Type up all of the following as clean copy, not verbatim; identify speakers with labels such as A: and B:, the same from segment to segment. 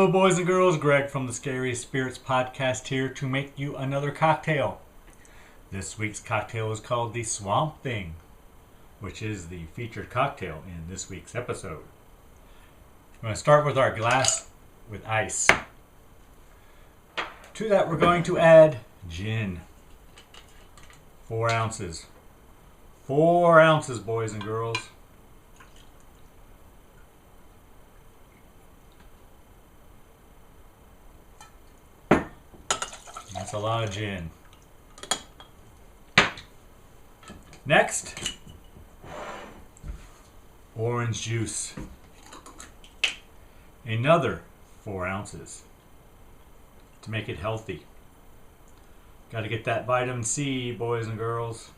A: Hello, boys and girls. Greg from the Scary Spirits Podcast here to make you another cocktail. This week's cocktail is called the Swamp Thing, which is the featured cocktail in this week's episode. We're going to start with our glass with ice. To that, we're going to add gin. 4 ounces. 4 ounces, boys and girls. That's a lot of gin. Next, orange juice. Another 4 ounces to make it healthy. Got to get that vitamin C, boys and girls.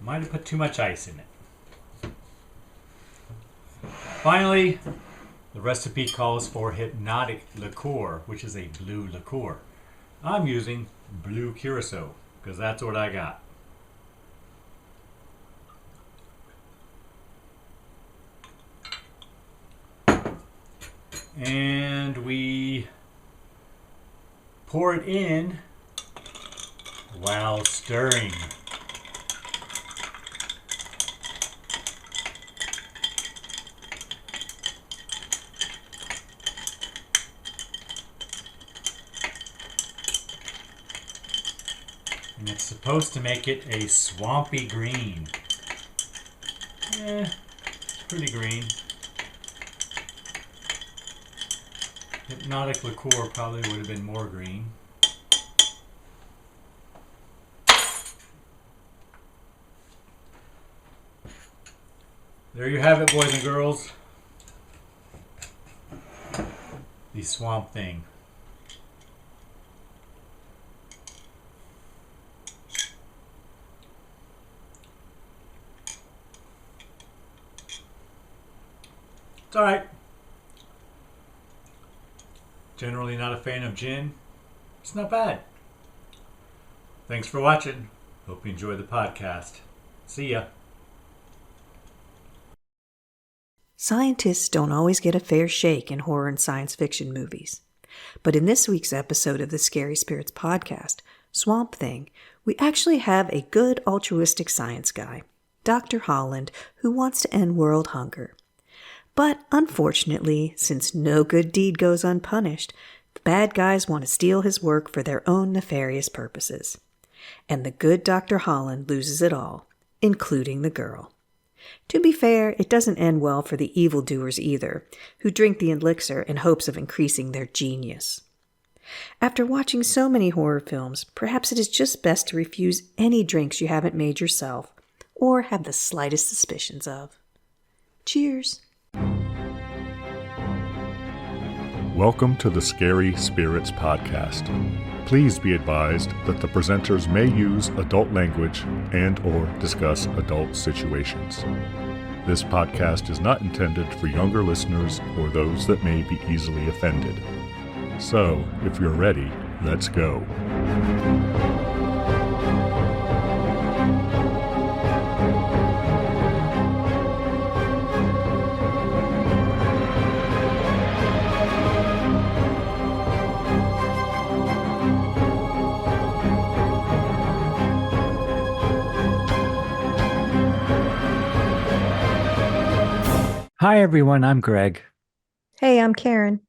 A: Might have put too much ice in it. Finally, the recipe calls for Hpnotiq liqueur, which is a blue liqueur. I'm using blue curacao because that's what I got. And we pour it in while stirring. And it's supposed to make it a swampy green. It's pretty green. Hpnotiq liqueur probably would have been more green. There you have it, boys and girls. The Swamp Thing. It's alright. Generally not a fan of gin. It's not bad. Thanks for watching. Hope you enjoy the podcast. See ya.
B: Scientists don't always get a fair shake in horror and science fiction movies. But in this week's episode of the Scary Spirits Podcast, Swamp Thing, we actually have a good altruistic science guy, Dr. Holland, who wants to end world hunger. But unfortunately, since no good deed goes unpunished, the bad guys want to steal his work for their own nefarious purposes. And the good Dr. Holland loses it all, including the girl. To be fair, it doesn't end well for the evildoers either, who drink the elixir in hopes of increasing their genius. After watching so many horror films, perhaps it is just best to refuse any drinks you haven't made yourself, or have the slightest suspicions of. Cheers!
C: Welcome to the Scary Spirits Podcast. Please be advised that the presenters may use adult language and or discuss adult situations. This podcast is not intended for younger listeners or those that may be easily offended. So, if you're ready, let's go.
A: Hi everyone, I'm Greg,
B: Hey, I'm Karen.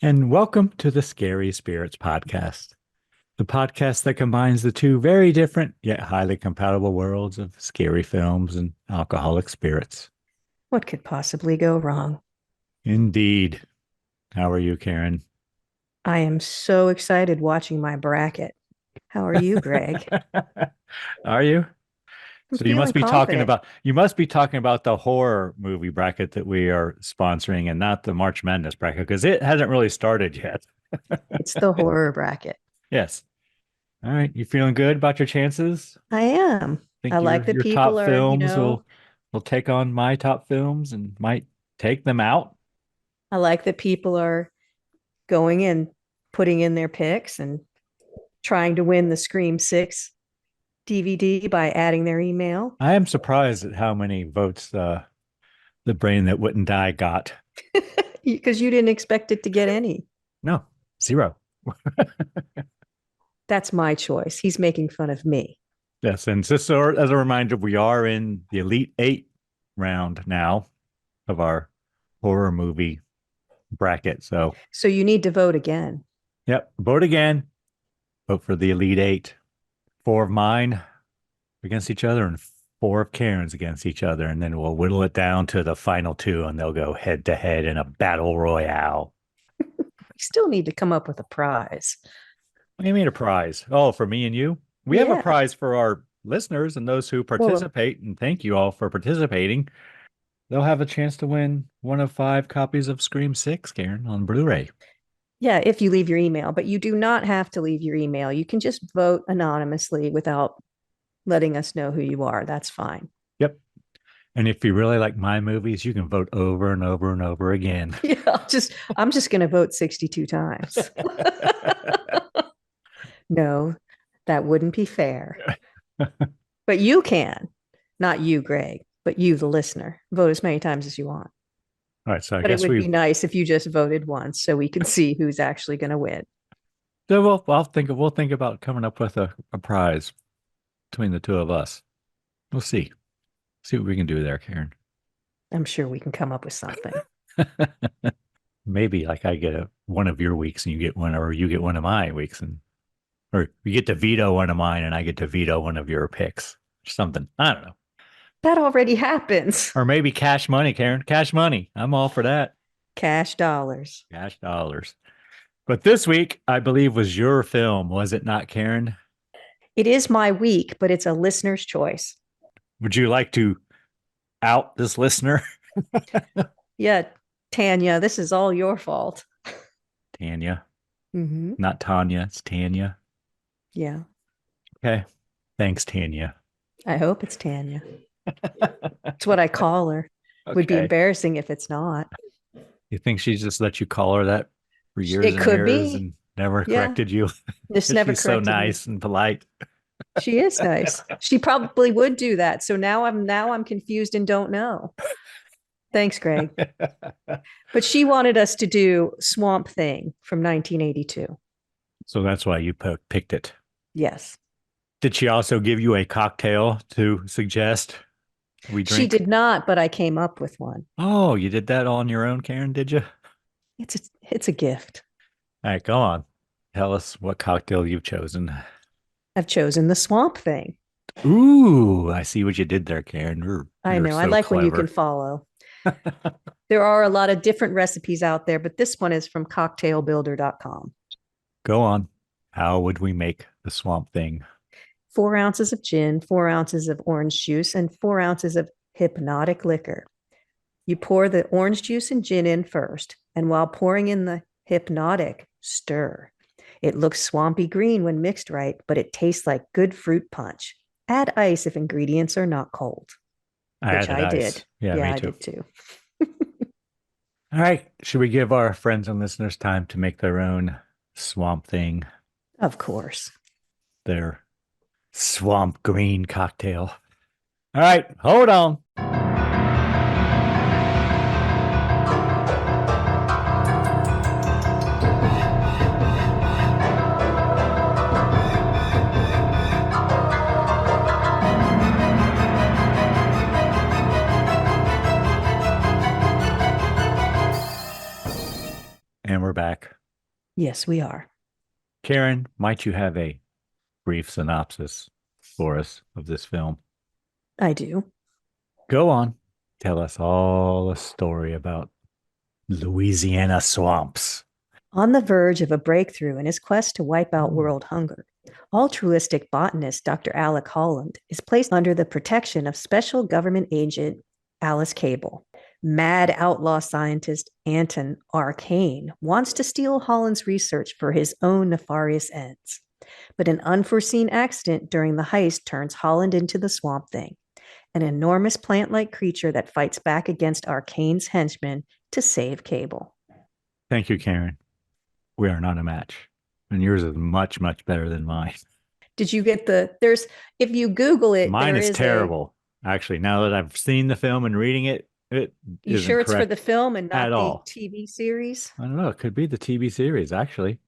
A: and welcome to the Scary Spirits Podcast, the podcast that combines the two very different yet highly compatible worlds of scary films and alcoholic spirits.
B: What could possibly go wrong?
A: Indeed. How are you, Karen?
B: I am so excited watching my bracket. How are you, Greg?
A: Are you?
B: I'm
A: So you must be
B: feeling
A: talking
B: confident.
A: about the horror movie bracket that we are sponsoring and not the March Madness bracket because it hasn't really started yet.
B: It's the horror bracket.
A: Yes. All right. You feeling good about your chances?
B: I am.
A: Think
B: I like that
A: your
B: people
A: top
B: are,
A: films will take on my top films and might take them out?
B: I like that people are going and putting in their picks and trying to win the Scream 6 DVD by adding their email.
A: I am surprised at how many votes the brain that wouldn't die got.
B: Because you didn't expect it to get any.
A: No, 0.
B: That's my choice. He's making fun of me.
A: Yes, and just so as a reminder, we are in the Elite 8 round now of our horror movie bracket. So
B: you need to vote again.
A: Yep, vote again. Vote for the Elite 8. 4 of mine against each other and 4 of Karen's against each other. And then we'll whittle it down to the final 2 and they'll go head to head in a battle royale.
B: We still need to come up with a prize.
A: What do you mean a prize? Oh, for me and you? We have a prize for our listeners and those who participate. And thank you all for participating. They'll have a chance to win one of 5 copies of Scream 6, Karen, on Blu-ray.
B: Yeah, if you leave your email, but you do not have to leave your email. You can just vote anonymously without letting us know who you are. That's fine.
A: Yep. And if you really like my movies, you can vote over and over and over again.
B: Yeah, I'm just going to vote 62 times. No, that wouldn't be fair. But you can, not you, Greg, but you, the listener, vote as many times as you want.
A: All right, so I
B: but
A: guess
B: it would be nice if you just voted once so we can see who's actually going to win.
A: So we'll think about coming up with a prize between the 2 of us. We'll see. See what we can do there, Karen.
B: I'm sure we can come up with something.
A: Maybe like I get one of your weeks and you get one, or you get one of my weeks, or you get to veto one of mine and I get to veto one of your picks or something. I don't know.
B: That already happens.
A: Or maybe cash money, Karen. Cash money. I'm all for that.
B: Cash dollars.
A: Cash dollars. But this week, I believe, was your film, was it not, Karen?
B: It is my week, but it's a listener's choice.
A: Would you like to out this listener?
B: Yeah, Tanya, this is all your fault.
A: Tanya.
B: Mm-hmm.
A: Not Tanya, it's Tanya.
B: Yeah.
A: Okay. Thanks, Tanya.
B: I hope it's Tanya. It's what I call her. Okay. Would be embarrassing if it's not.
A: You think she just let you call her that for years
B: and years
A: and never corrected you?
B: Just never
A: She's corrected so nice me. And polite.
B: She is nice. She probably would do that. So now I'm confused and don't know. Thanks, Greg. But she wanted us to do Swamp Thing from 1982.
A: So that's why you picked it.
B: Yes.
A: Did she also give you a cocktail to suggest we drink?
B: She did not, but I came up with one.
A: Oh, you did that all on your own, Karen, did you?
B: It's a gift.
A: All right, go on. Tell us what cocktail you've chosen.
B: I've chosen the Swamp Thing.
A: Ooh, I see what you did there, Karen.
B: I know. So I like clever. When you can follow. There are a lot of different recipes out there, but this one is from cocktailbuilder.com.
A: Go on. How would we make the Swamp Thing?
B: 4 ounces of gin, 4 ounces of orange juice, and 4 ounces of Hpnotiq liquor. You pour the orange juice and gin in first, and while pouring in the Hpnotiq, stir. It looks swampy green when mixed right, but it tastes like good fruit punch. Add ice if ingredients are not cold. Which I did.
A: Yeah,
B: I did too.
A: All right. Should we give our friends and listeners time to make their own Swamp Thing?
B: Of course.
A: Their swamp green cocktail. All right. Hold on. And we're back.
B: Yes, we are.
A: Karen, might you have a brief synopsis for us of this film?
B: I do.
A: Go on. Tell us all a story about Louisiana swamps.
B: On the verge of a breakthrough in his quest to wipe out world hunger, altruistic botanist Dr. Alec Holland is placed under the protection of special government agent Alice Cable. Mad outlaw scientist Anton Arcane wants to steal Holland's research for his own nefarious ends. But an unforeseen accident during the heist turns Holland into the Swamp Thing, an enormous plant-like creature that fights back against Arcane's henchmen to save Cable.
A: Thank you, Karen. We are not a match. And yours is much, much better than mine.
B: Did you get if you Google it,
A: Mine
B: there
A: is
B: is a,
A: terrible. Actually, now that I've seen the film and reading it, it
B: you
A: isn't
B: sure it's for
A: correct
B: the film and
A: at
B: not the
A: all.
B: TV series?
A: I don't know. It could be the TV series, actually.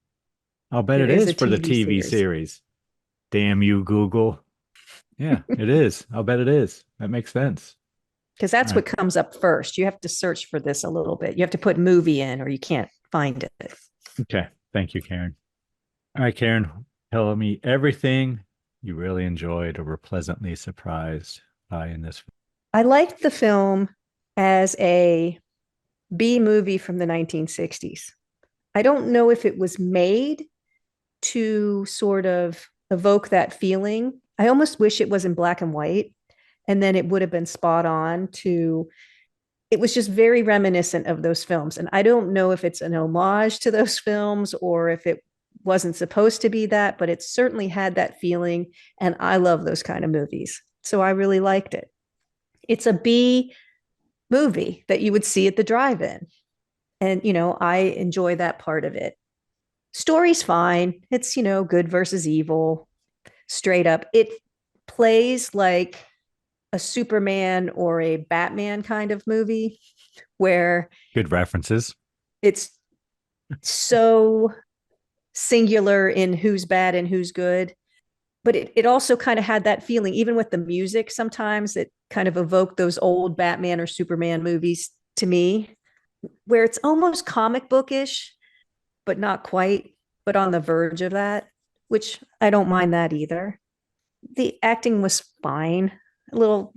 A: I'll bet
B: There
A: it
B: is
A: is
B: a
A: for the
B: TV
A: TV
B: series.
A: series. Damn you, Google. Yeah, it is. I'll bet it is. That makes sense.
B: Because
A: All
B: that's
A: right.
B: what comes up first. You have to search for this a little bit. You have to put movie in or you can't find it.
A: Okay. Thank you, Karen. All right, Karen, tell me everything you really enjoyed or were pleasantly surprised by in this.
B: I liked the film as a B movie from the 1960s. I don't know if it was made to sort of evoke that feeling. I almost wish it was in black and white, and then it would have been spot on to. It was just very reminiscent of those films. And I don't know if it's an homage to those films or if it wasn't supposed to be that, but it certainly had that feeling. And I love those kind of movies. So I really liked it. It's a B movie that you would see at the drive in. And, I enjoy that part of it. Story's fine. It's, good versus evil, straight up. It plays like a Superman or a Batman kind of movie where
A: Good references.
B: it's so singular in who's bad and who's good. But it also kind of had that feeling, even with the music, sometimes it kind of evoked those old Batman or Superman movies to me, where it's almost comic bookish, but not quite, but on the verge of that, which I don't mind that either. The acting was fine, a little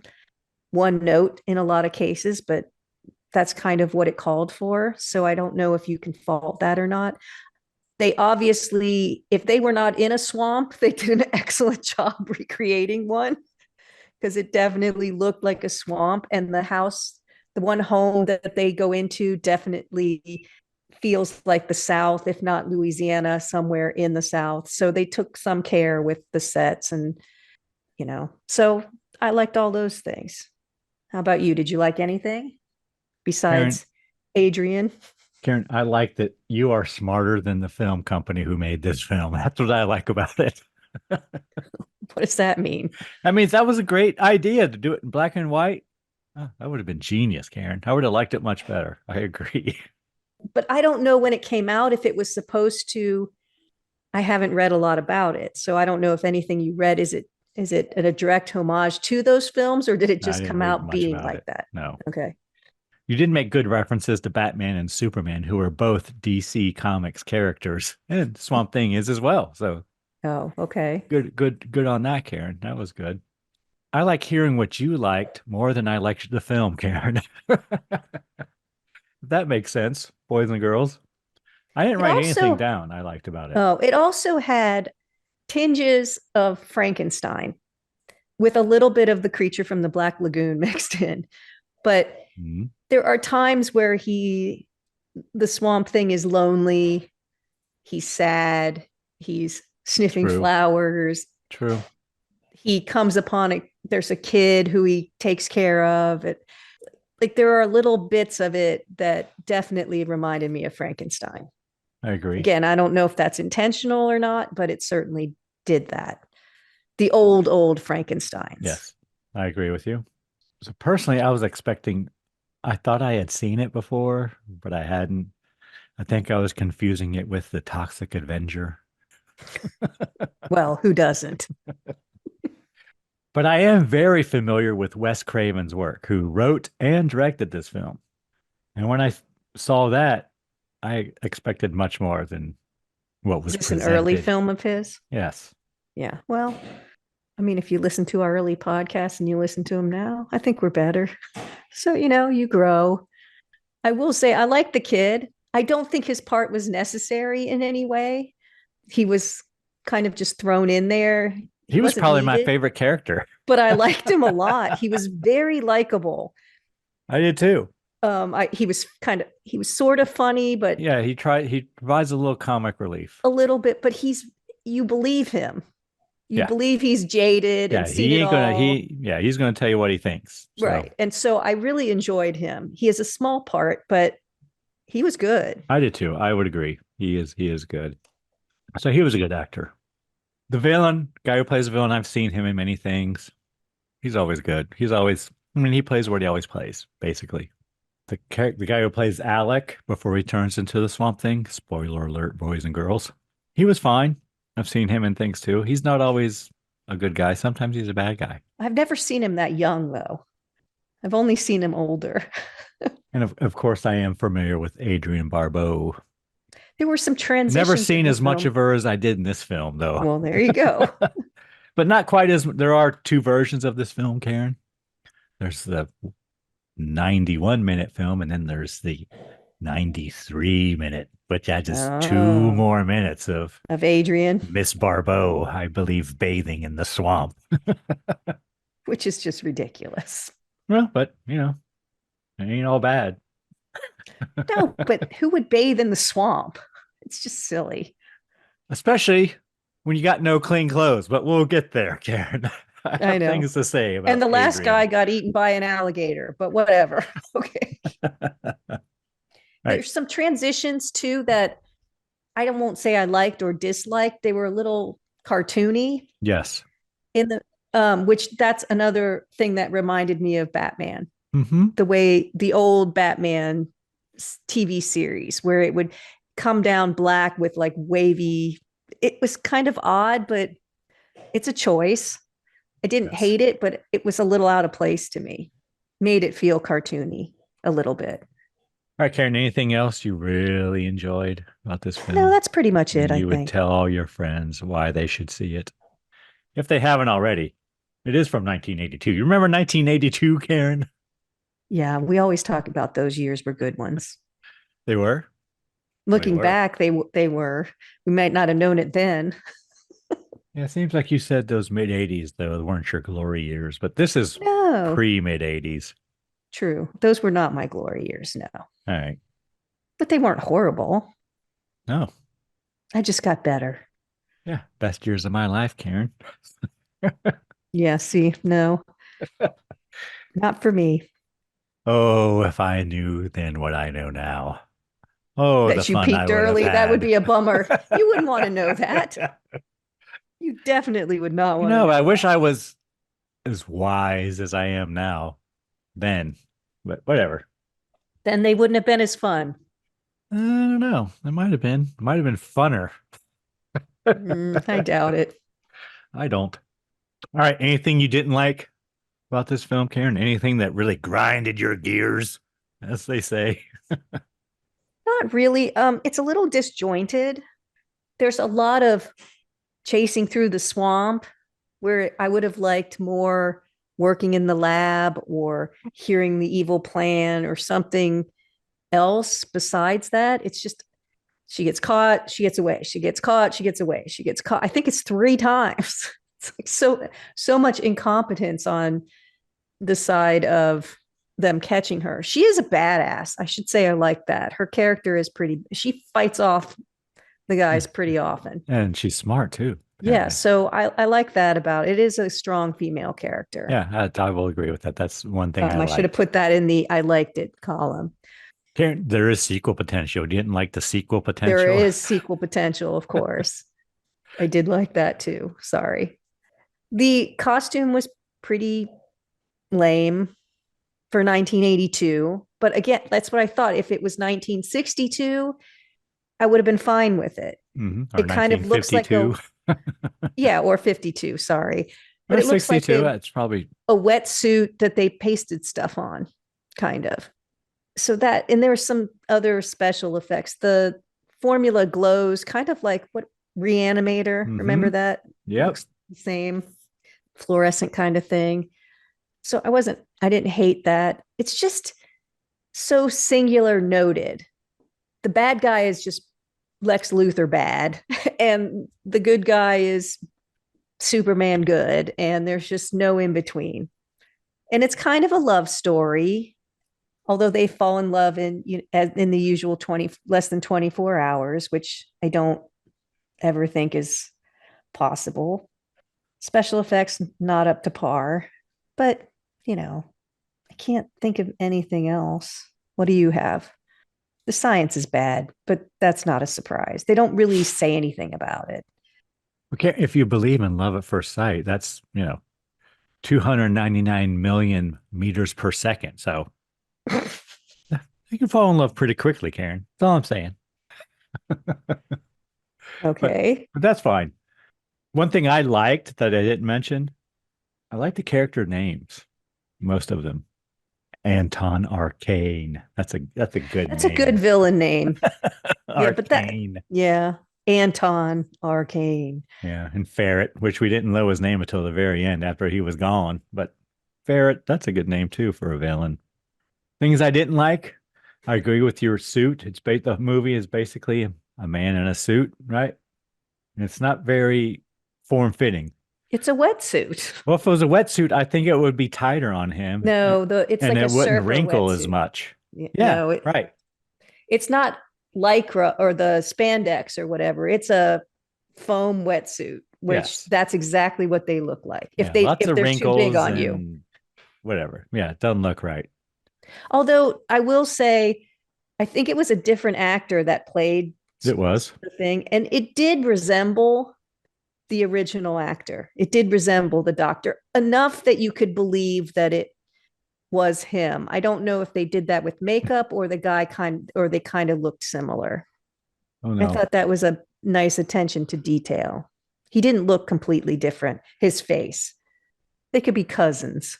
B: one note in a lot of cases, but that's kind of what it called for. So I don't know if you can fault that or not. They obviously, if they were not in a swamp, they did an excellent job recreating one because it definitely looked like a swamp. And the house, the one home that they go into, definitely feels like the South, if not Louisiana, somewhere in the South. So they took some care with the sets and, so I liked all those things. How about you? Did you like anything
A: Karen,
B: besides Adrian?
A: Karen, I like that you are smarter than the film company who made this film. That's what I like about it.
B: What does that mean?
A: That means that was a great idea to do it in black and white. Oh, that would have been genius, Karen. I would have liked it much better. I agree.
B: But I don't know when it came out, if it was supposed to. I haven't read a lot about it. So I don't know if anything you read, is it a direct homage to those films or did it
A: I
B: just
A: didn't
B: come
A: read
B: out
A: much
B: being
A: about
B: like
A: it.
B: that?
A: No.
B: Okay.
A: You did make good references to Batman and Superman, who are both DC Comics characters, and Swamp Thing is as well. So
B: Oh, okay.
A: good on that, Karen. That was good. I like hearing what you liked more than I liked the film, Karen. If that makes sense, boys and girls. I didn't
B: It
A: write anything
B: also,
A: down I liked about it.
B: oh, it also had tinges of Frankenstein with a little bit of the creature from the Black Lagoon mixed in. But
A: Mhm.
B: there are times where the Swamp Thing is lonely, he's sad, he's sniffing
A: True.
B: flowers.
A: True.
B: He comes upon there's a kid who he takes care of. Like there are little bits of it that definitely reminded me of Frankenstein.
A: I agree.
B: Again, I don't know if that's intentional or not, but it certainly did that. The old Frankensteins.
A: Yes, I agree with you. So personally, I thought I had seen it before, but I hadn't. I think I was confusing it with The Toxic Avenger.
B: Well, who doesn't?
A: But I am very familiar with Wes Craven's work, who wrote and directed this film. And when I saw that, I expected much more than what
B: Is
A: was
B: this an early
A: presented.
B: film of his?
A: Yes.
B: Yeah. Well, I mean, if you listen to our early podcasts and you listen to them now, I think we're better. So, you grow. I will say I like the kid. I don't think his part was necessary in any way. He was kind of just thrown in there.
A: He was
B: Wasn't
A: probably my
B: needed,
A: favorite character.
B: but I liked him a lot. He was very likable.
A: I did too.
B: He was sort of funny, but
A: Yeah, he provides a little comic relief.
B: a little bit, but you believe him. You
A: Yeah.
B: believe he's jaded
A: Yeah,
B: and seen it all.
A: he's gonna tell you what he thinks. So
B: Right. And so I really enjoyed him. He has a small part, but he was good.
A: I did too. I would agree. He is good. So he was a good actor. The villain, guy who plays the villain, I've seen him in many things. He's always good. He plays what he always plays, basically. The guy who plays Alec before he turns into the Swamp Thing, spoiler alert, boys and girls, he was fine. I've seen him in things too. He's not always a good guy. Sometimes he's a bad guy.
B: I've never seen him that young, though. I've only seen him older.
A: And of course, I am familiar with Adrienne Barbeau.
B: There were some transitions.
A: Never seen
B: in
A: as much
B: film.
A: of her as I did in this film, though.
B: Well, there you go.
A: But not quite as there are two versions of this film, Karen. There's the 91-minute film, and then there's the 93-minute, which adds two more minutes of
B: Adrienne,
A: Miss Barbeau, I believe, bathing in the swamp.
B: which is just ridiculous.
A: Well, but it ain't all bad.
B: No, but who would bathe in the swamp? It's just silly.
A: Especially when you got no clean clothes, but we'll get there, Karen. I have
B: know
A: things to say about
B: And the last
A: Adrienne.
B: guy got eaten by an alligator, but whatever. Okay.
A: Right.
B: There's some transitions too that I won't say I liked or disliked. They were a little cartoony.
A: Yes.
B: In the which that's another thing that reminded me of Batman.
A: Mm-hmm.
B: The way the old Batman TV series where it would come down black with like wavy. It was kind of odd, but it's a choice. I didn't hate it, but it was a little out of place to me. Made it feel cartoony a little bit.
A: All right, Karen, anything else you really enjoyed about this film?
B: No, that's pretty much it, I
A: You
B: think.
A: would tell all your friends why they should see it. If they haven't already. It is from 1982. You remember 1982, Karen?
B: Yeah, we always talk about those years were good ones.
A: They were?
B: Looking back, they were. We might not have known it then.
A: Yeah, it seems like you said those mid-80s, though, weren't your glory years. But this is
B: No.
A: pre-mid-80s.
B: True. Those were not my glory years, no.
A: All right.
B: But they weren't horrible.
A: No.
B: I just got better.
A: Yeah, best years of my life, Karen.
B: Yeah, see, no. Not for me.
A: Oh, if I knew then what I know now. Oh,
B: that you peaked early, that would be a bummer. You wouldn't want to know that. You definitely would not want to know.
A: I wish I was as wise as I am now then, but whatever.
B: Then they wouldn't have been as fun.
A: I don't know. It might have been. It might have been funner.
B: I doubt it.
A: I don't. All right. Anything you didn't like about this film, Karen? Anything that really grinded your gears, as they say?
B: Not really. It's a little disjointed. There's a lot of chasing through the swamp where I would have liked more working in the lab or hearing the evil plan or something else besides that. It's just she gets caught, she gets away, she gets caught, she gets away, she gets caught. I think it's 3 times. It's like so much incompetence on the side of them catching her. She is a badass. I should say I like that. Her character is she fights off the guys pretty often.
A: And she's smart too.
B: Yeah, so I like that about it. It is a strong female character.
A: Yeah, I will agree with that. That's one thing I
B: should have put that in the I liked it column.
A: Karen, there is sequel potential. You didn't like the sequel potential?
B: There is sequel potential, of course. I did like that too. Sorry. The costume was pretty lame for 1982. But again, that's what I thought. If it was 1962, I would have been fine with it.
A: Mm-hmm.
B: It kind of looks like or 52, sorry. But
A: or
B: it looks
A: 62,
B: like
A: that's probably
B: a wetsuit that they pasted stuff on, kind of. So that, and there were some other special effects. The formula glows kind of like what Reanimator, remember that?
A: Yeah.
B: Looks the same fluorescent kind of thing. So I didn't hate that. It's just so singular noted. The bad guy is just Lex Luthor bad, and the good guy is Superman good, and there's just no in between. And it's kind of a love story, although they fall in love in the usual less than 24 hours, which I don't ever think is possible. Special effects not up to par, but I can't think of anything else. What do you have? The science is bad, but that's not a surprise. They don't really say anything about it.
A: Okay, if you believe in love at first sight, that's 299 million meters per second. So you can fall in love pretty quickly, Karen. That's all I'm saying. But
B: Okay.
A: but that's fine. One thing I liked that I didn't mention, I like the character names, most of them. Anton Arcane. That's a good
B: That's a good
A: name.
B: villain name. Yeah, but
A: Arcane.
B: yeah. Anton Arcane.
A: Yeah, and Ferret, which we didn't know his name until the very end after he was gone. But Ferret, that's a good name too for a villain. Things I didn't like. I agree with your suit. The movie is basically a man in a suit, right? And it's not very form fitting.
B: It's a wetsuit.
A: Well, if it was a wetsuit, I think it would be tighter on him
B: No, it's
A: and
B: like a
A: it wouldn't
B: surfer
A: wrinkle as
B: wetsuit.
A: much. Yeah,
B: No,
A: right.
B: it's not lycra or the spandex or whatever. It's a foam wetsuit, which
A: Yes.
B: that's exactly what they look like.
A: Yeah, lots
B: If
A: of
B: they're too big
A: wrinkles
B: on you.
A: and whatever. Yeah, it doesn't look right.
B: Although I will say, I think it was a different actor that played
A: It was.
B: the thing, and it did resemble the original actor. It did resemble the doctor enough that you could believe that it was him. I don't know if they did that with makeup or they kind of looked similar.
A: Oh
B: I
A: no.
B: thought that was a nice attention to detail. He didn't look completely different, his face. They could be cousins.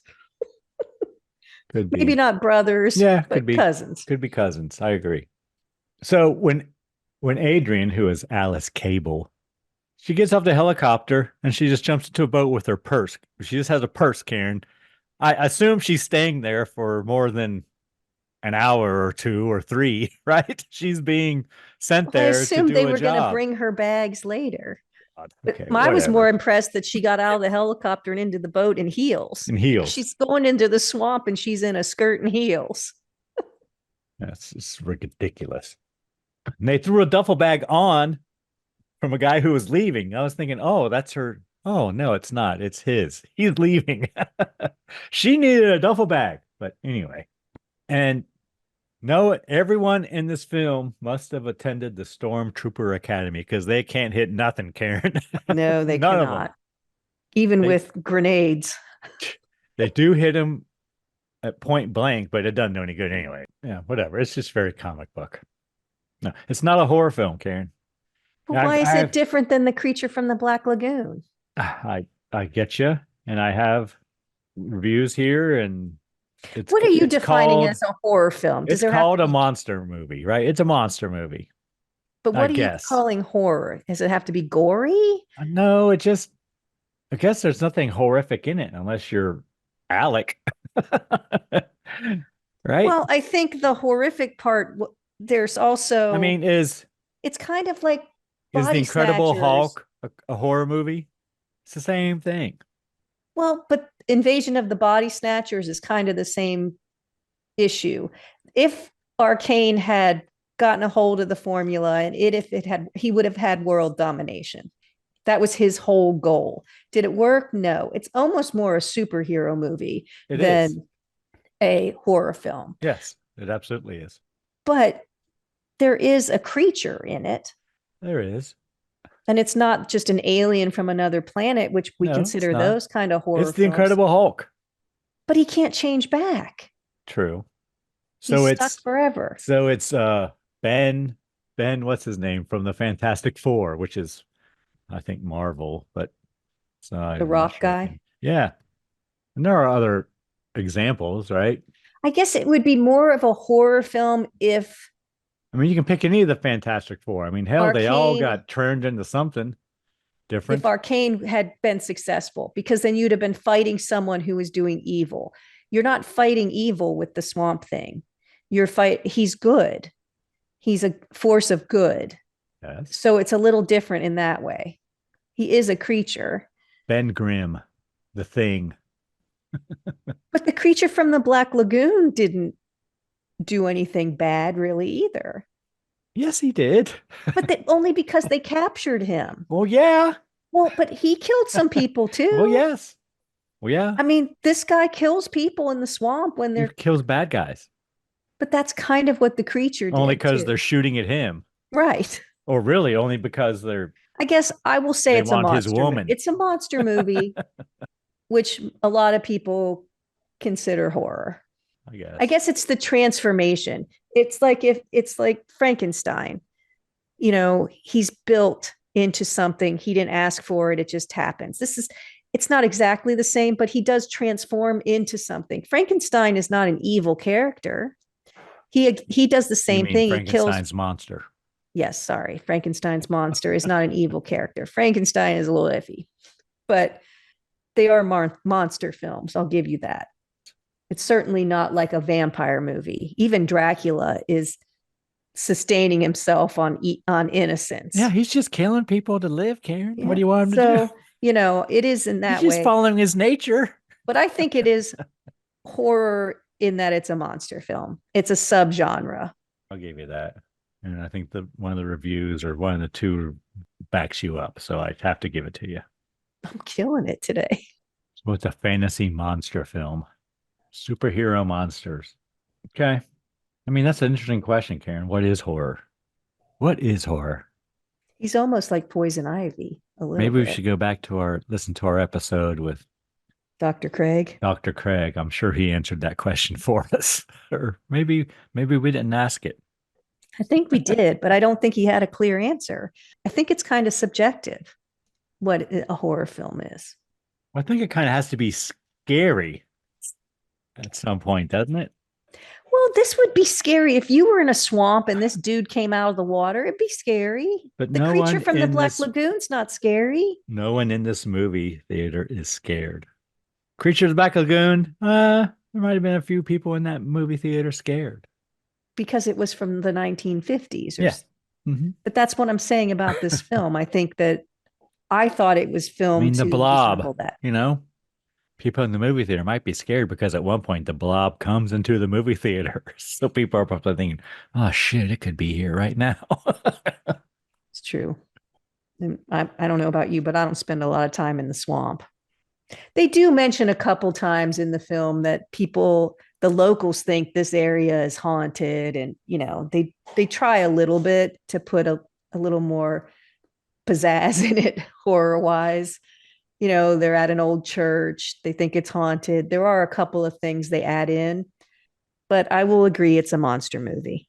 A: Could
B: Maybe
A: be.
B: not brothers,
A: Yeah, could
B: but
A: be.
B: cousins.
A: Could be cousins. I agree. So when Adrian, who is Alice Cable, she gets off the helicopter and she just jumps into a boat with her purse. She just has a purse, Karen. I assume she's staying there for more than an hour or two or three, right? She's being sent
B: I
A: there to
B: assumed they
A: do a
B: were going to
A: job.
B: bring her bags later. But
A: Okay,
B: I was more
A: whatever.
B: impressed that she got out of the helicopter and into the boat in heels.
A: In heels.
B: She's going into the swamp and she's in a skirt and heels.
A: That's just ridiculous. And they threw a duffel bag on from a guy who was leaving. I was thinking, oh, that's her. Oh, no, it's not. It's his. He's leaving. She needed a duffel bag. But anyway. And no, everyone in this film must have attended the Stormtrooper Academy because they can't hit nothing, Karen.
B: No, they
A: None of them.
B: cannot. Even
A: They
B: with grenades.
A: they do hit him at point blank, but it doesn't do any good anyway. Yeah, whatever. It's just very comic book. No, it's not a horror film, Karen.
B: But why
A: I've,
B: is it
A: I've
B: different than the creature from the Black Lagoon?
A: I get you, and I have reviews here, and it's
B: What are you
A: it's
B: defining
A: called
B: as a horror film? Does
A: it's
B: there have to
A: called a
B: be,
A: monster movie, right? It's a monster movie,
B: but
A: I
B: what are you
A: guess.
B: calling horror? Does it have to be gory?
A: No, it just I guess there's nothing horrific in it unless you're Alec, right?
B: Well, I think the horrific part, there's
A: I
B: also,
A: mean,
B: it's kind of like
A: is the
B: body
A: Incredible
B: snatchers.
A: Hulk a horror movie? It's the same thing.
B: Well, but Invasion of the Body Snatchers is kind of the same issue. If Arcane had gotten a hold of the formula and if it had, he would have had world domination. That was his whole goal. Did it work? No. It's almost more a superhero movie
A: It is.
B: than a horror film.
A: Yes, it absolutely is.
B: But there is a creature in it.
A: There is.
B: And it's not just an alien from another planet, which we
A: No, it's
B: consider
A: not.
B: those kind of horror
A: It's the
B: films.
A: Incredible Hulk.
B: But he can't change back.
A: True.
B: He's
A: So
B: stuck
A: it's
B: forever.
A: so it's Ben, what's his name from the Fantastic Four, which is I think Marvel, but
B: The
A: I'm not
B: rock
A: sure.
B: guy.
A: Yeah. And there are other examples, right?
B: I guess it would be more of a horror film if
A: I mean, you can pick any of the Fantastic Four. I mean, hell, they all
B: Arcane
A: got turned into something
B: if
A: different.
B: Arcane had been successful, because then you'd have been fighting someone who was doing evil. You're not fighting evil with the Swamp Thing. He's good. He's a force of good.
A: Yes.
B: So it's a little different in that way. He is a creature.
A: Ben Grimm, the Thing.
B: But the creature from the Black Lagoon didn't do anything bad really either.
A: Yes, he did.
B: But only because they captured him.
A: Well, yeah.
B: Well, but he killed some people too.
A: Well, yes. Well, yeah.
B: I mean, this guy kills people in the swamp when
A: He
B: they're,
A: kills bad guys
B: but that's kind of what the creature did
A: only because
B: too.
A: they're shooting at him,
B: Right.
A: or really only because they're
B: I guess I will say
C: They
B: it's a
C: want his
B: monster.
C: woman.
B: It's a monster movie, which a lot of people consider horror. I guess it's the transformation. It's like if it's like Frankenstein. You know, he's built into something. He didn't ask for it. It just happens. It's not exactly the same, but he does transform into something. Frankenstein is not an evil character. He does the
C: You
B: same
C: mean
B: thing. He kills.
C: Frankenstein's monster?
B: Yes, sorry. Frankenstein's monster is not an evil character. Frankenstein is a little iffy, but they are monster films. I'll give you that. It's certainly not like a vampire movie. Even Dracula is sustaining himself on innocence.
C: Yeah, he's just killing people to live, Karen.
B: Yeah.
C: What do you want him to do?
B: You know, it is in that
C: He's just
B: way.
C: following his nature.
B: But I think it is horror in that it's a monster film. It's a subgenre.
C: I'll give you that. And I think one of the reviews or one of the two backs you up. So I have to give it to you.
B: I'm killing it today.
C: So it's a fantasy monster film. Superhero monsters. Okay. I mean, that's an interesting question, Karen. What is horror? What is horror?
B: He's almost like Poison Ivy a little
C: Maybe
B: bit.
C: we should go back to listen to our episode with
B: Dr. Craig.
C: Dr. Craig. I'm sure he answered that question for us. Or maybe we didn't ask it.
B: I think we did, but I don't think he had a clear answer. I think it's kind of subjective what a horror film is.
C: I think it kind of has to be scary at some point, doesn't it?
B: Well, this would be scary if you were in a swamp and this dude came out of the water. It'd be scary.
C: But
B: the creature from the Black Lagoon's not scary.
C: No one in this movie theater is scared. Creature of the Black Lagoon, there might have been a few people in that movie theater scared.
B: Because it was from the 1950s.
C: Yeah. Mm-hmm.
B: But that's what I'm saying about this film. I think that I thought it was filmed
C: The
B: to
C: Blob,
B: resemble that.
C: You know, people in the movie theater might be scared because at one point the Blob comes into the movie theater. So people are probably thinking, oh shit, it could be here right now.
B: It's true. And I don't know about you, but I don't spend a lot of time in the swamp. They do mention a couple times in the film that the locals think this area is haunted. And, you know, they try a little bit to put a little more pizzazz in it, horror wise. You know, they're at an old church. They think it's haunted. There are a couple of things they add in, but I will agree it's a monster movie.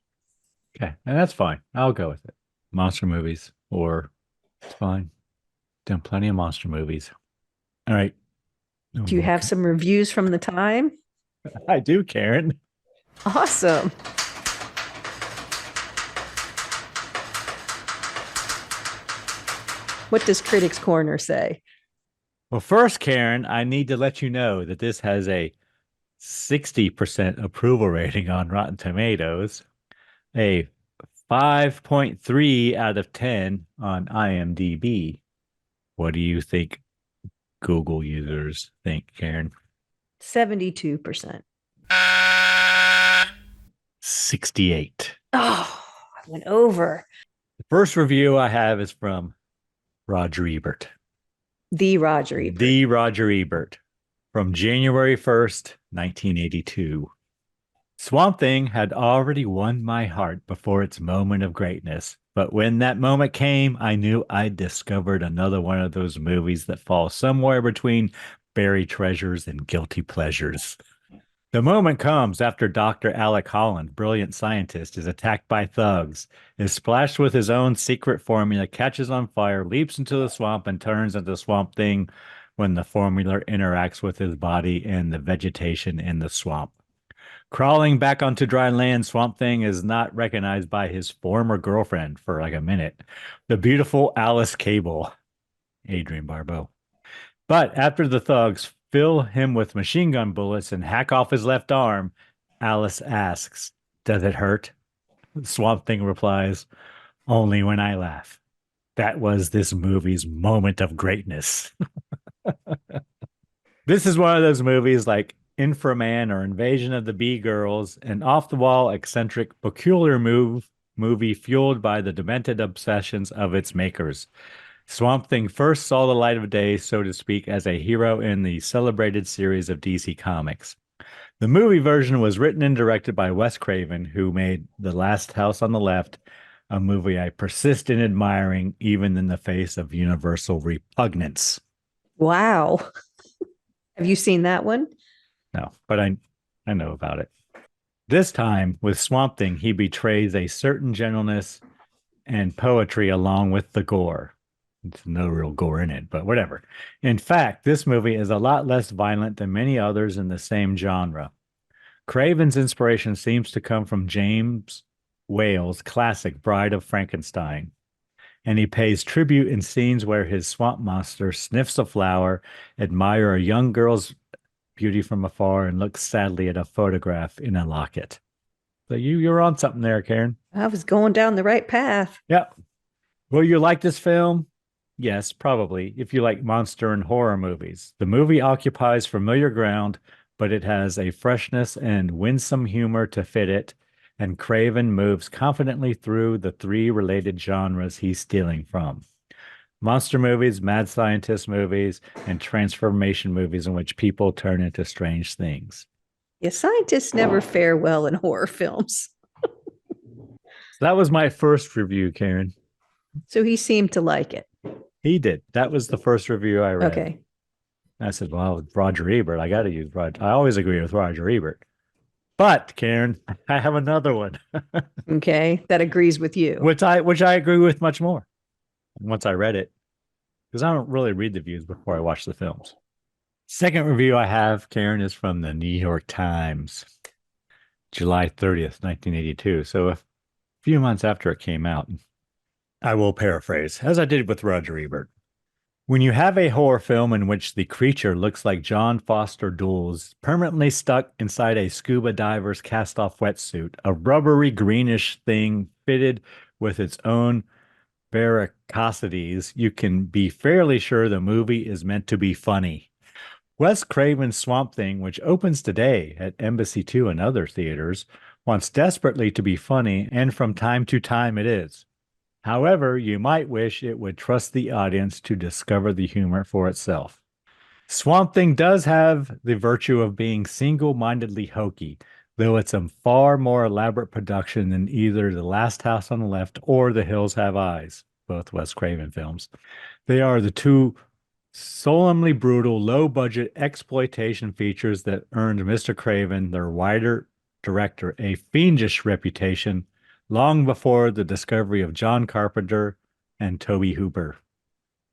C: Okay. And that's fine. I'll go with it. Monster movies, or it's fine. Done plenty of monster movies. All right.
B: Do you have some reviews from the time?
C: I do, Karen.
B: Awesome. What does Critics Corner say?
C: Well, first, Karen, I need to let you know that this has a 60% approval rating on Rotten Tomatoes, a 5.3 out of 10 on IMDb. What do you think Google users think, Karen?
B: 72%.
C: 68.
B: Oh, I went over.
C: The first review I have is from Roger Ebert.
B: The Roger Ebert.
C: The Roger Ebert from January 1st, 1982. Swamp Thing had already won my heart before its moment of greatness. But when that moment came, I knew I'd discovered another one of those movies that fall somewhere between buried treasures and guilty pleasures. The moment comes after Dr. Alec Holland, brilliant scientist, is attacked by thugs, is splashed with his own secret formula, catches on fire, leaps into the swamp, and turns into Swamp Thing when the formula interacts with his body and the vegetation in the swamp. Crawling back onto dry land, Swamp Thing is not recognized by his former girlfriend for like a minute, the beautiful Alice Cable, Adrienne Barbeau. But after the thugs fill him with machine gun bullets and hack off his left arm, Alice asks, "Does it hurt?" Swamp Thing replies, "Only when I laugh." That was this movie's moment of greatness. This is one of those movies like Inframan or Invasion of the Bee Girls, an off-the-wall, eccentric, peculiar movie fueled by the demented obsessions of its makers. Swamp Thing first saw the light of day, so to speak, as a hero in the celebrated series of DC Comics. The movie version was written and directed by Wes Craven, who made The Last House on the Left,
A: a movie I persist in admiring even in the face of universal repugnance.
B: Wow. Have you seen that one?
A: No, but I know about it. This time, with Swamp Thing, he betrays a certain gentleness and poetry along with the gore. There's no real gore in it, but whatever. In fact, this movie is a lot less violent than many others in the same genre. Craven's inspiration seems to come from James Whale's classic Bride of Frankenstein, and he pays tribute in scenes where his swamp monster sniffs a flower, admire a young girl's beauty from afar, and looks sadly at a photograph in a locket. So you're on something there, Karen.
B: I was going down the right path.
A: Yep. Will you like this film? Yes, probably, if you like monster and horror movies. The movie occupies familiar ground, but it has a freshness and winsome humor to fit it, and Craven moves confidently through the three related genres he's stealing from. Monster movies, mad scientist movies, and transformation movies in which people turn into strange things.
B: Yeah, scientists never fare well in horror films.
A: So that was my first review, Karen.
B: So he seemed to like it.
A: He did. That was the first review I read.
B: Okay.
A: I said, well, Roger Ebert, I got to use Roger. I always agree with Roger Ebert. But, Karen, I have another one.
B: Okay. That agrees with you.
A: Which I agree with much more once I read it. Because I don't really read the views before I watch the films. Second review I have, Karen, is from the New York Times, July 30th, 1982. So a few months after it came out. I will paraphrase, as I did with Roger Ebert. When you have a horror film in which the creature looks like John Foster Dulles, permanently stuck inside a scuba diver's cast-off wetsuit, a rubbery greenish thing fitted with its own varicosities, you can be fairly sure the movie is meant to be funny. Wes Craven's Swamp Thing, which opens today at Embassy 2 and other theaters, wants desperately to be funny, and from time to time it is. However, you might wish it would trust the audience to discover the humor for itself. Swamp Thing does have the virtue of being single-mindedly hokey, though it's a far more elaborate production than either The Last House on the Left or The Hills Have Eyes, both Wes Craven films. They are the two solemnly brutal, low-budget exploitation features that earned Mr. Craven, their wider director, a fiendish reputation long before the discovery of John Carpenter and Tobe Hooper.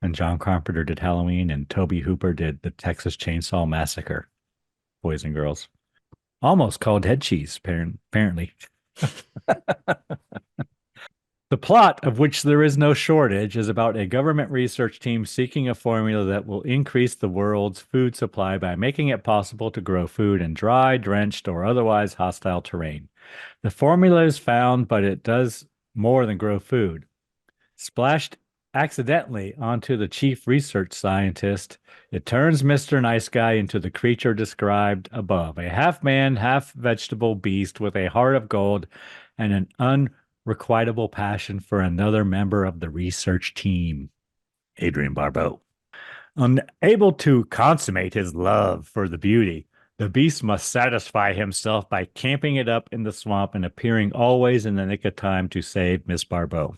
A: And John Carpenter did Halloween, and Tobe Hooper did the Texas Chainsaw Massacre. Boys and girls. Almost called head cheese, apparently. The plot, of which there is no shortage, is about a government research team seeking a formula that will increase the world's food supply by making it possible to grow food in dry, drenched, or otherwise hostile terrain. The formula is found, but it does more than grow food. Splashed accidentally onto the chief research scientist, it turns Mr. Nice Guy into the creature described above, a half-man, half-vegetable beast with a heart of gold and an unrequitable passion for another member of the research team, Adrian Barbeau. Unable to consummate his love for the beauty, the beast must satisfy himself by camping it up in the swamp and appearing always in the nick of time to save Miss Barbeau,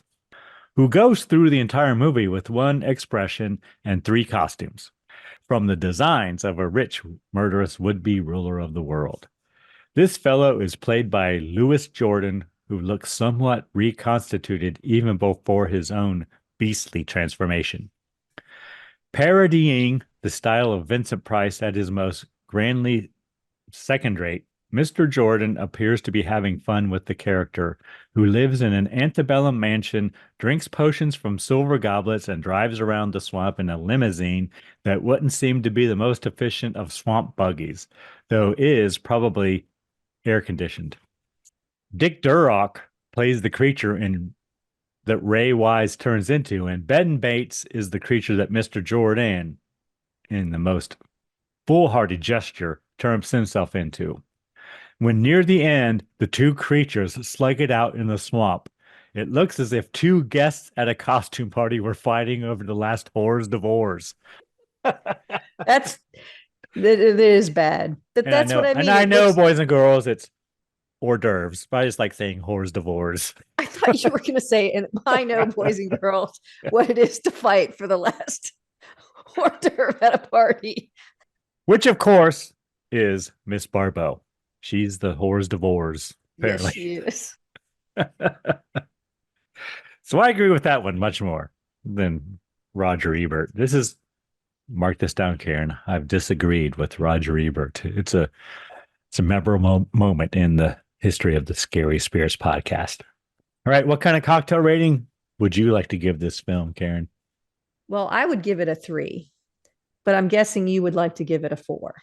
A: who goes through the entire movie with one expression and three costumes, from the designs of a rich, murderous would-be ruler of the world. This fellow is played by Louis Jordan, who looks somewhat reconstituted even before his own beastly transformation. Parodying the style of Vincent Price at his most grandly second-rate, Mr. Jordan appears to be having fun with the character, who lives in an antebellum mansion, drinks potions from silver goblets, and drives around the swamp in a limousine that wouldn't seem to be the most efficient of swamp buggies, though is probably air-conditioned. Dick Durock plays the creature that Ray Wise turns into, and Ben Bates is the creature that Mr. Jordan, in the most foolhardy gesture, turns himself into. When near the end, the two creatures slug it out in the swamp. It looks as if two guests at a costume party were fighting over the last whore's divorce.
B: That is bad. That's what I mean.
A: And I know, boys and girls, it's hors d'oeuvres, but I just like saying whore's divorce.
B: thought you were going to say, and I know, boys and girls, what it is to fight for the last hors d'oeuvre at a party.
C: Which, of course, is Miss Barbeau. She's the whores divorce, apparently.
B: Yes, she is.
C: So I agree with that one much more than Roger Ebert. Mark this down, Karen. I've disagreed with Roger Ebert. It's a memorable moment in the history of the Scary Spirits podcast. All right, what kind of cocktail rating would you like to give this film, Karen?
B: Well, I would give it a 3, but I'm guessing you would like to give it a 4.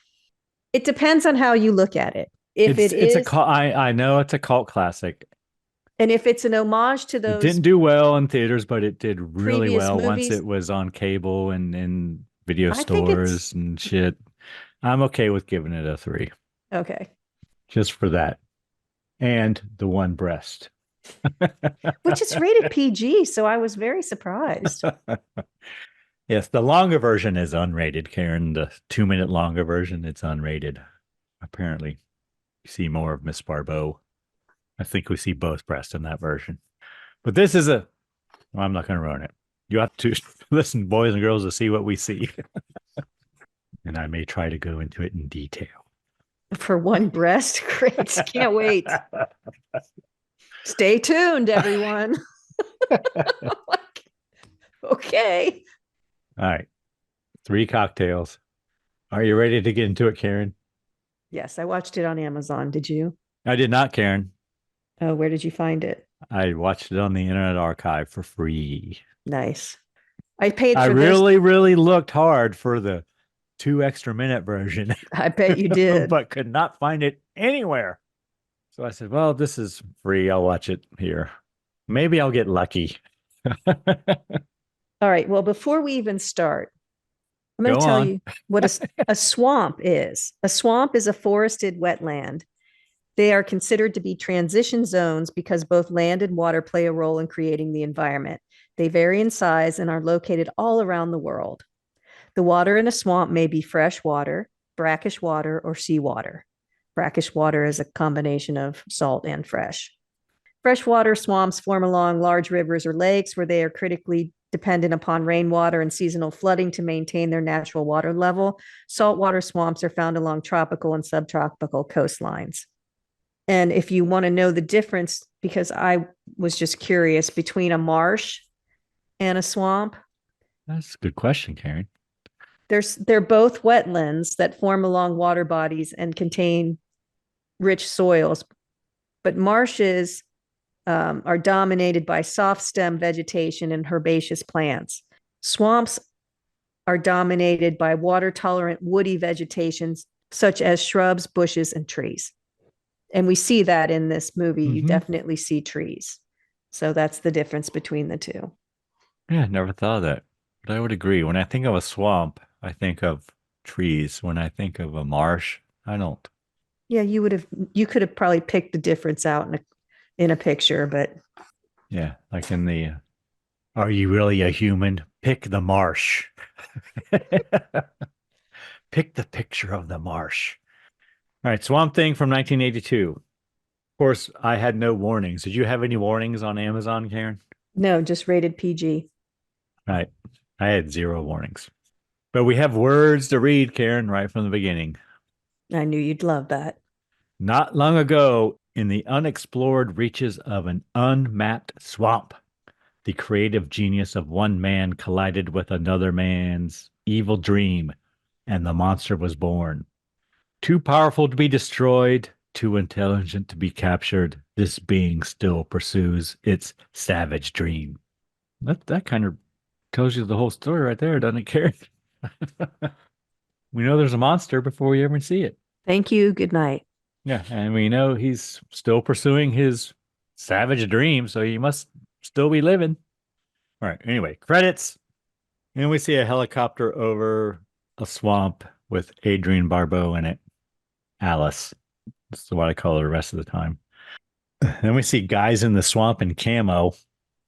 B: It depends on how you look at it.
C: I know it's a cult classic.
B: And if it's an homage to those,
C: it didn't do well in theaters, but it did really well
B: movies,
C: once it was on cable and in video stores and shit. I'm okay with giving it a 3.
B: Okay.
C: Just for that. And the one breast.
B: Which is rated PG, so I was very surprised.
C: Yes, the longer version is unrated, Karen. The 2-minute longer version, it's unrated. Apparently, you see more of Miss Barbeau. I think we see both breasts in that version. But this is well, I'm not going to ruin it. You have to listen, boys and girls, to see what we see. And I may try to go into it in detail.
B: For one breast? Great. Can't wait. Stay tuned, everyone. Okay.
C: All right. 3 cocktails. Are you ready to get into it, Karen?
B: Yes, I watched it on Amazon. Did you?
C: I did not, Karen.
B: Oh, where did you find it?
C: I watched it on the Internet Archive for free.
B: Nice. I paid for
C: I really looked hard for the 2 extra minute version.
B: I bet you did.
C: But could not find it anywhere. So I said, well, this is free. I'll watch it here. Maybe I'll get lucky.
B: All right. Well, before we even start, I'm going to tell you what a swamp is. A swamp is a forested wetland. They are considered to be transition zones because both land and water play a role in creating the environment. They vary in size and are located all around the world. The water in a swamp may be fresh water, brackish water, or seawater. Brackish water is a combination of salt and fresh. Freshwater swamps form along large rivers or lakes where they are critically dependent upon rainwater and seasonal flooding to maintain their natural water level. Saltwater swamps are found along tropical and subtropical coastlines. And if you want to know the difference, because I was just curious, between a marsh and a swamp.
C: That's a good question, Karen.
B: They're both wetlands that form along water bodies and contain rich soils. But marshes are dominated by soft stem vegetation and herbaceous plants. Swamps are dominated by water tolerant woody vegetations such as shrubs, bushes, and trees. And we see that in this movie. You definitely see trees. So that's the difference between the two.
C: Yeah, never thought of that. But I would agree. When I think of a swamp, I think of trees. When I think of a marsh, I don't.
B: Yeah, you could have probably picked the difference out in a picture, but
C: yeah, like in the Are You Really a Human? Pick the marsh. Pick the picture of the marsh. All right, Swamp Thing from 1982. Of course, I had no warnings. Did you have any warnings on Amazon, Karen?
B: No, just rated PG.
C: Right. I had 0 warnings. But we have words to read, Karen, right from the beginning.
B: I knew you'd love that.
C: Not long ago, in the unexplored reaches of an unmapped swamp, the creative genius of one man collided with another man's evil dream, and the monster was born. Too powerful to be destroyed, too intelligent to be captured, this being still pursues its savage dream. That kind of tells you the whole story right there, doesn't it, Karen? We know there's a monster before we ever see it.
B: Thank you. Good night.
C: Yeah, and we know he's still pursuing his savage dream, so he must still be living. All right, anyway, credits. And we see a helicopter over a swamp with Adrienne Barbeau in it. Alice. That's what I call her the rest of the time. Then we see guys in the swamp in camo.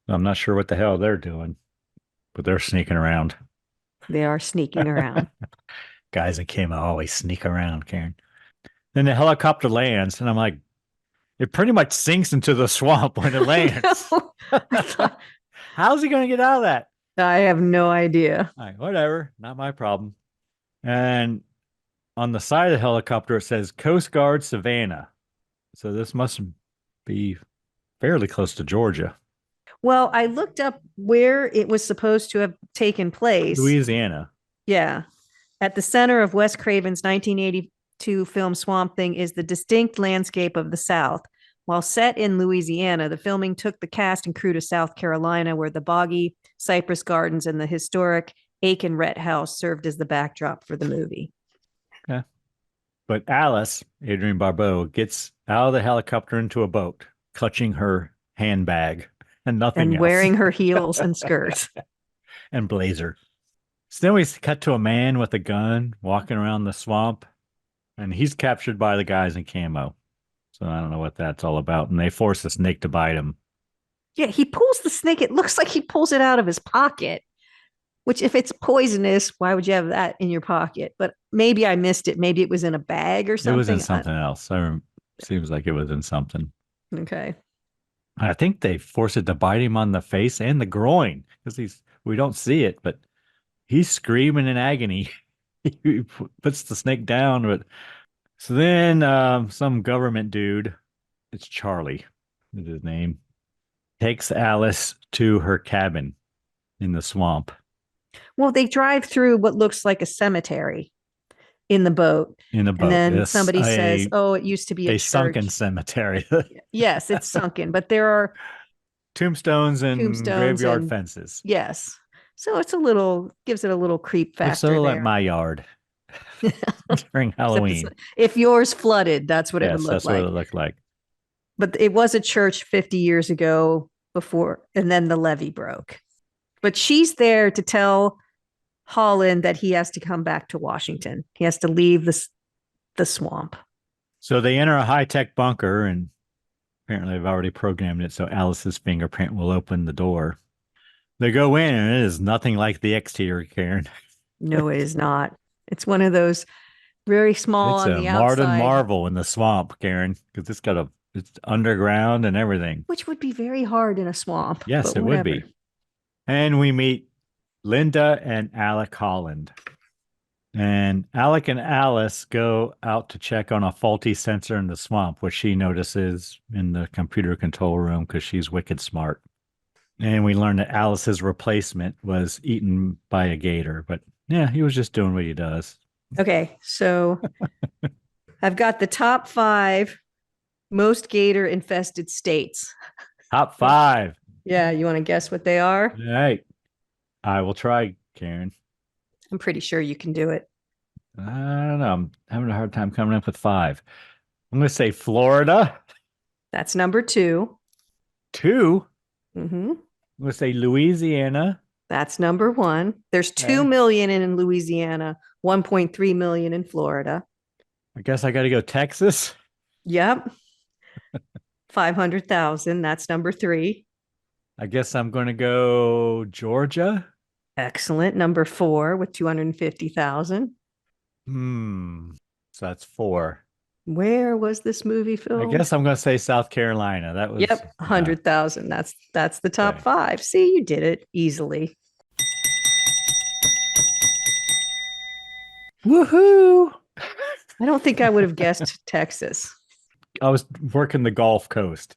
C: I'm not sure what the hell they're doing, but they're sneaking around.
B: They are sneaking around.
C: Guys in camo always sneak around, Karen. Then the helicopter lands, and I'm like,
A: It pretty much sinks into the swamp when it lands. How's he going to get out of that?
B: I have no idea.
A: All right, whatever. Not my problem. And on the side of the helicopter, it says Coast Guard Savannah. So this must be fairly close to Georgia.
B: Well, I looked up where it was supposed to have taken place.
A: Louisiana.
B: Yeah. At the center of Wes Craven's 1982 film Swamp Thing is the distinct landscape of the South. While set in Louisiana, the filming took the cast and crew to South Carolina, where the boggy cypress gardens and the historic Aiken Rhett House served as the backdrop for the movie.
A: Okay. But Alice, Adrienne Barbeau, gets out of the helicopter into a boat, clutching her handbag and nothing else.
B: Wearing her heels and skirts.
A: And blazer. So then we cut to a man with a gun walking around the swamp, and he's captured by the guys in camo. So I don't know what that's all about. And they force the snake to bite him.
B: Yeah, he pulls the snake. It looks like he pulls it out of his pocket, which if it's poisonous, why would you have that in your pocket? But maybe I missed it. Maybe it was in a bag or something.
A: It was in something else. Seems like it was in something.
B: Okay.
A: I think they force it to bite him on the face and the groin because we don't see it, but he's screaming in agony. He puts the snake down. But so then some government dude, it's Charlie, is his name, takes Alice to her cabin in the swamp.
B: Well, they drive through what looks like a cemetery in the boat.
A: In a boat.
B: And then somebody says, oh, it used to be a church.
A: Sunken cemetery.
B: Yes, it's sunken, but there are
A: tombstones and graveyard fences.
B: Yes. So it's gives it a little creep factor.
A: It's a little like my yard during Halloween.
B: If yours flooded, that's what it would look like.
A: That's what it looked like.
B: But it was a church 50 years ago before, and then the levee broke. But she's there to tell Holland that he has to come back to Washington. He has to leave the swamp.
A: So they enter a high-tech bunker, and apparently they've already programmed it so Alice's fingerprint will open the door. They go in, and it is nothing like the exterior, Karen.
B: No, it is not. It's one of those very small on the outside.
A: It's a Martin Marvel in the swamp, Karen, because it's underground and everything.
B: Which would be very hard in a swamp.
A: Yes, it would be. And we meet Linda and Alec Holland. And Alec and Alice go out to check on a faulty sensor in the swamp, which she notices in the computer control room because she's wicked smart. And we learn that Alice's replacement was eaten by a gator. But yeah, he was just doing what he does.
B: Okay, so I've got the top 5 most gator-infested states.
A: Top 5.
B: Yeah, you want to guess what they are?
A: All right. I will try, Karen.
B: I'm pretty sure you can do it.
A: I don't know. I'm having a hard time coming up with 5. I'm going to say Florida.
B: That's number 2.
A: 2?
B: Mm-hmm.
A: I'm going to say Louisiana.
B: That's number 1. There's 2 million in Louisiana, 1.3 million in Florida.
A: I guess I got to go Texas.
B: Yep. 500,000. That's number 3.
A: I guess I'm going to go Georgia.
B: Excellent. Number 4 with 250,000.
A: So that's 4.
B: Where was this movie filmed?
A: I guess I'm going to say South Carolina. That was
B: 100,000. That's the top 5. See, you did it easily.
A: Woohoo!
B: I don't think I would have guessed Texas.
A: I was working the Gulf Coast,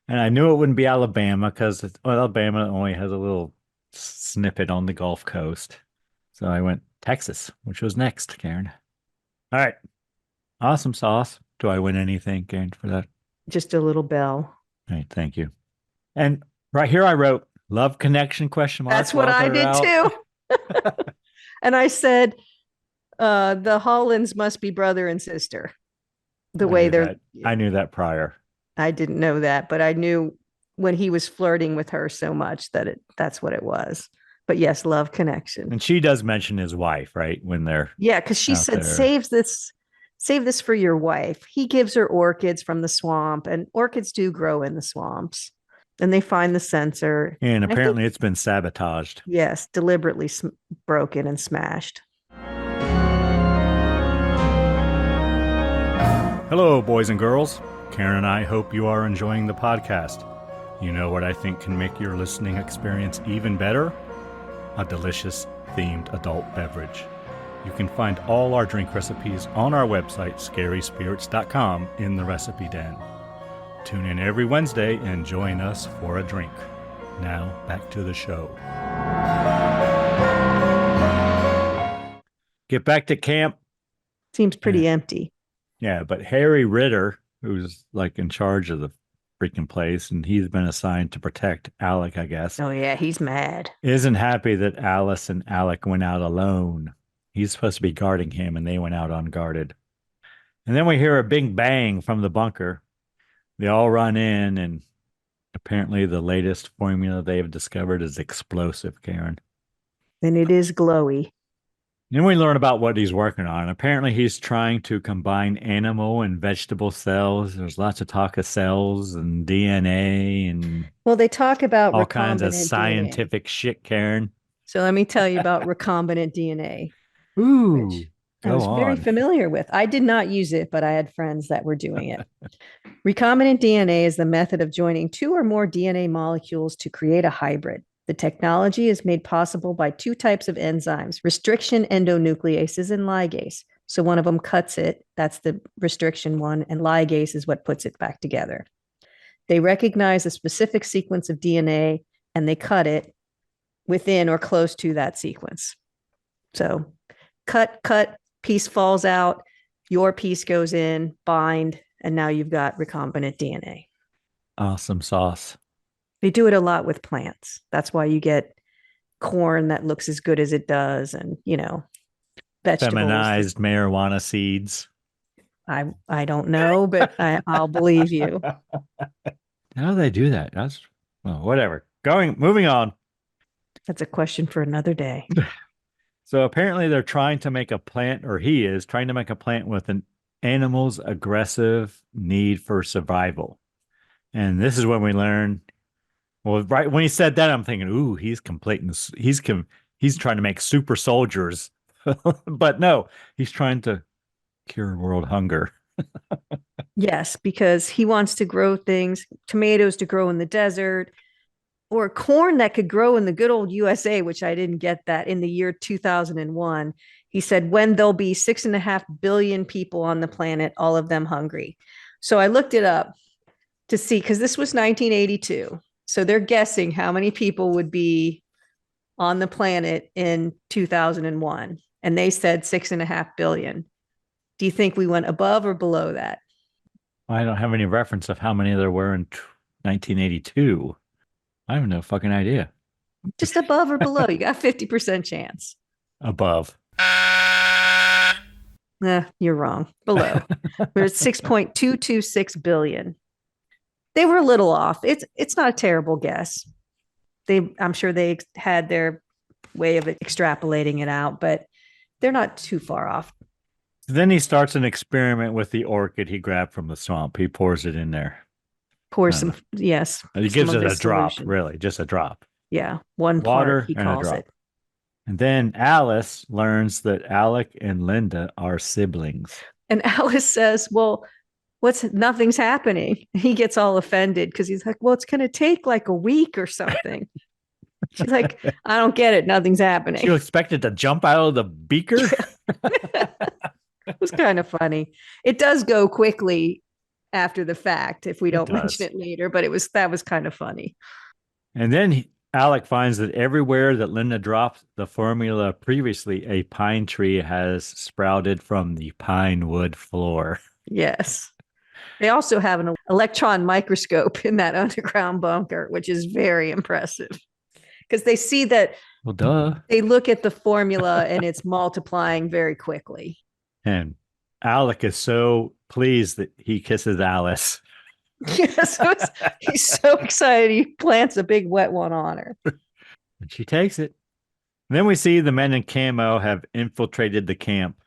A: and I knew it wouldn't be Alabama because Alabama only has a little snippet on the Gulf Coast. So I went Texas, which was next, Karen. All right. Awesome sauce. Do I win anything, Karen, for that?
B: Just a little bell.
A: All right, thank you. And right here I wrote love connection ?
B: That's what I did too. And I said the Hollands must be brother and sister. I knew that prior. I didn't know that, but I knew when he was flirting with her so much that's what it was. But yes, love connection.
A: And she does mention his wife, right? When they're
B: because she said, save this for your wife. He gives her orchids from the swamp, and orchids do grow in the swamps. And they find the sensor.
A: And apparently it's been sabotaged.
B: Yes, deliberately broken and smashed.
A: Hello, boys and girls.
C: Karen and I hope you are enjoying the podcast. You know what I think can make your listening experience even better? A delicious themed adult beverage. You can find all our drink recipes on our website, scaryspirits.com, in the recipe den. Tune in every Wednesday and join us for a drink. Now, back to the show. Get back to camp.
B: Seems pretty empty.
C: Yeah, but Harry Ritter, who's like in charge of the freaking place, and he's been assigned to protect Alec, I guess.
B: Oh, yeah, he's mad.
C: Isn't happy that Alice and Alec went out alone. He's supposed to be guarding him, and they went out unguarded. And then we hear a big bang from the bunker. They all run in, and apparently the latest formula they've discovered is explosive, Karen.
B: And it is glowy.
C: Then we learn about what he's working on. Apparently, he's trying to combine animal and vegetable cells. There's lots of talk of cells and DNA and
B: Well, they talk about
C: all kinds of
B: recombinant
C: scientific
B: DNA.
C: shit, Karen.
B: So let me tell you about recombinant DNA,
C: Ooh,
B: which I
C: go
B: was very
C: on.
B: familiar with. I did not use it, but I had friends that were doing it. Recombinant DNA is the method of joining two or more DNA molecules to create a hybrid. The technology is made possible by two types of enzymes, restriction endonucleases and ligase. So one of them cuts it, that's the restriction one, and ligase is what puts it back together. They recognize a specific sequence of DNA and they cut it within or close to that sequence. So cut, piece falls out, your piece goes in, bind, and now you've got recombinant DNA.
C: Awesome sauce.
B: They do it a lot with plants. That's why you get corn that looks as good as it does, and vegetables.
C: Feminized marijuana seeds.
B: I don't know, but I'll believe you.
C: How do they do that? That's whatever. Moving on.
B: That's a question for another day.
C: So apparently they're trying to make a plant, or he is trying to make a plant with an animal's aggressive need for survival. And this is when we learn. Well, right when he said that, I'm thinking, ooh, he's trying to make super soldiers. But no, he's trying to cure world hunger.
B: Yes, because he wants to grow things, tomatoes to grow in the desert, or corn that could grow in the good old USA, which I didn't get that in the year 2001. He said, when there'll be 6.5 billion people on the planet, all of them hungry. So I looked it up to see, because this was 1982. So they're guessing how many people would be on the planet in 2001. And they said 6.5 billion. Do you think we went above or below that?
C: I don't have any reference of how many there were in 1982. I have no fucking idea.
B: Just above or below. You got 50% chance.
C: Above.
B: You're wrong. Below. We're at 6.226 billion. They were a little off. It's not a terrible guess. I'm sure they had their way of extrapolating it out, but they're not too far off.
C: Then he starts an experiment with the orchid he grabbed from the swamp. He pours it in there.
B: Yes.
C: He gives it a drop, really, just a drop.
B: Yeah, one
C: water
B: part, he
C: and
B: calls
C: a drop.
B: it.
C: And then Alice learns that Alec and Linda are siblings.
B: And Alice says, well, nothing's happening. He gets all offended because he's like, well, it's going to take like a week or something. She's like, I don't get it. Nothing's happening.
C: You expected to jump out of the beaker?
B: It was kind of funny. It does go quickly after the fact if we don't mention it later, but that was kind of funny.
C: And then Alec finds that everywhere that Linda dropped the formula previously, a pine tree has sprouted from the pine wood floor.
B: Yes. They also have an electron microscope in that underground bunker, which is very impressive because they see that.
C: Well, duh.
B: They look at the formula and it's multiplying very quickly.
C: And Alec is so pleased that he kisses Alice.
B: Yes, he's so excited. He plants a big wet one on her.
C: And she takes it. And then we see the men in camo have infiltrated the camp.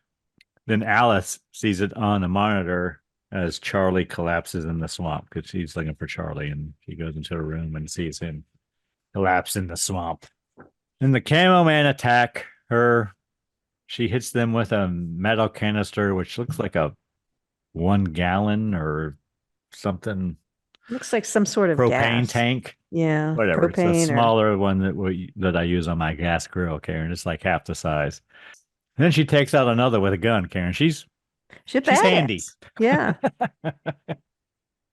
C: Then Alice sees it on a monitor as Charlie collapses in the swamp because she's looking for Charlie, and she goes into her room and sees him collapse in the swamp. And the camo men attack her. She hits them with a metal canister, which looks like a 1 gallon or something.
B: Looks like some sort of
C: Propane
B: gas.
C: tank.
B: Yeah,
C: Whatever. It's a
B: propane or
C: smaller one that I use on my gas grill, Karen. It's like half the size. And then she takes out another with a gun, Karen. She's handy.
B: badass. Yeah.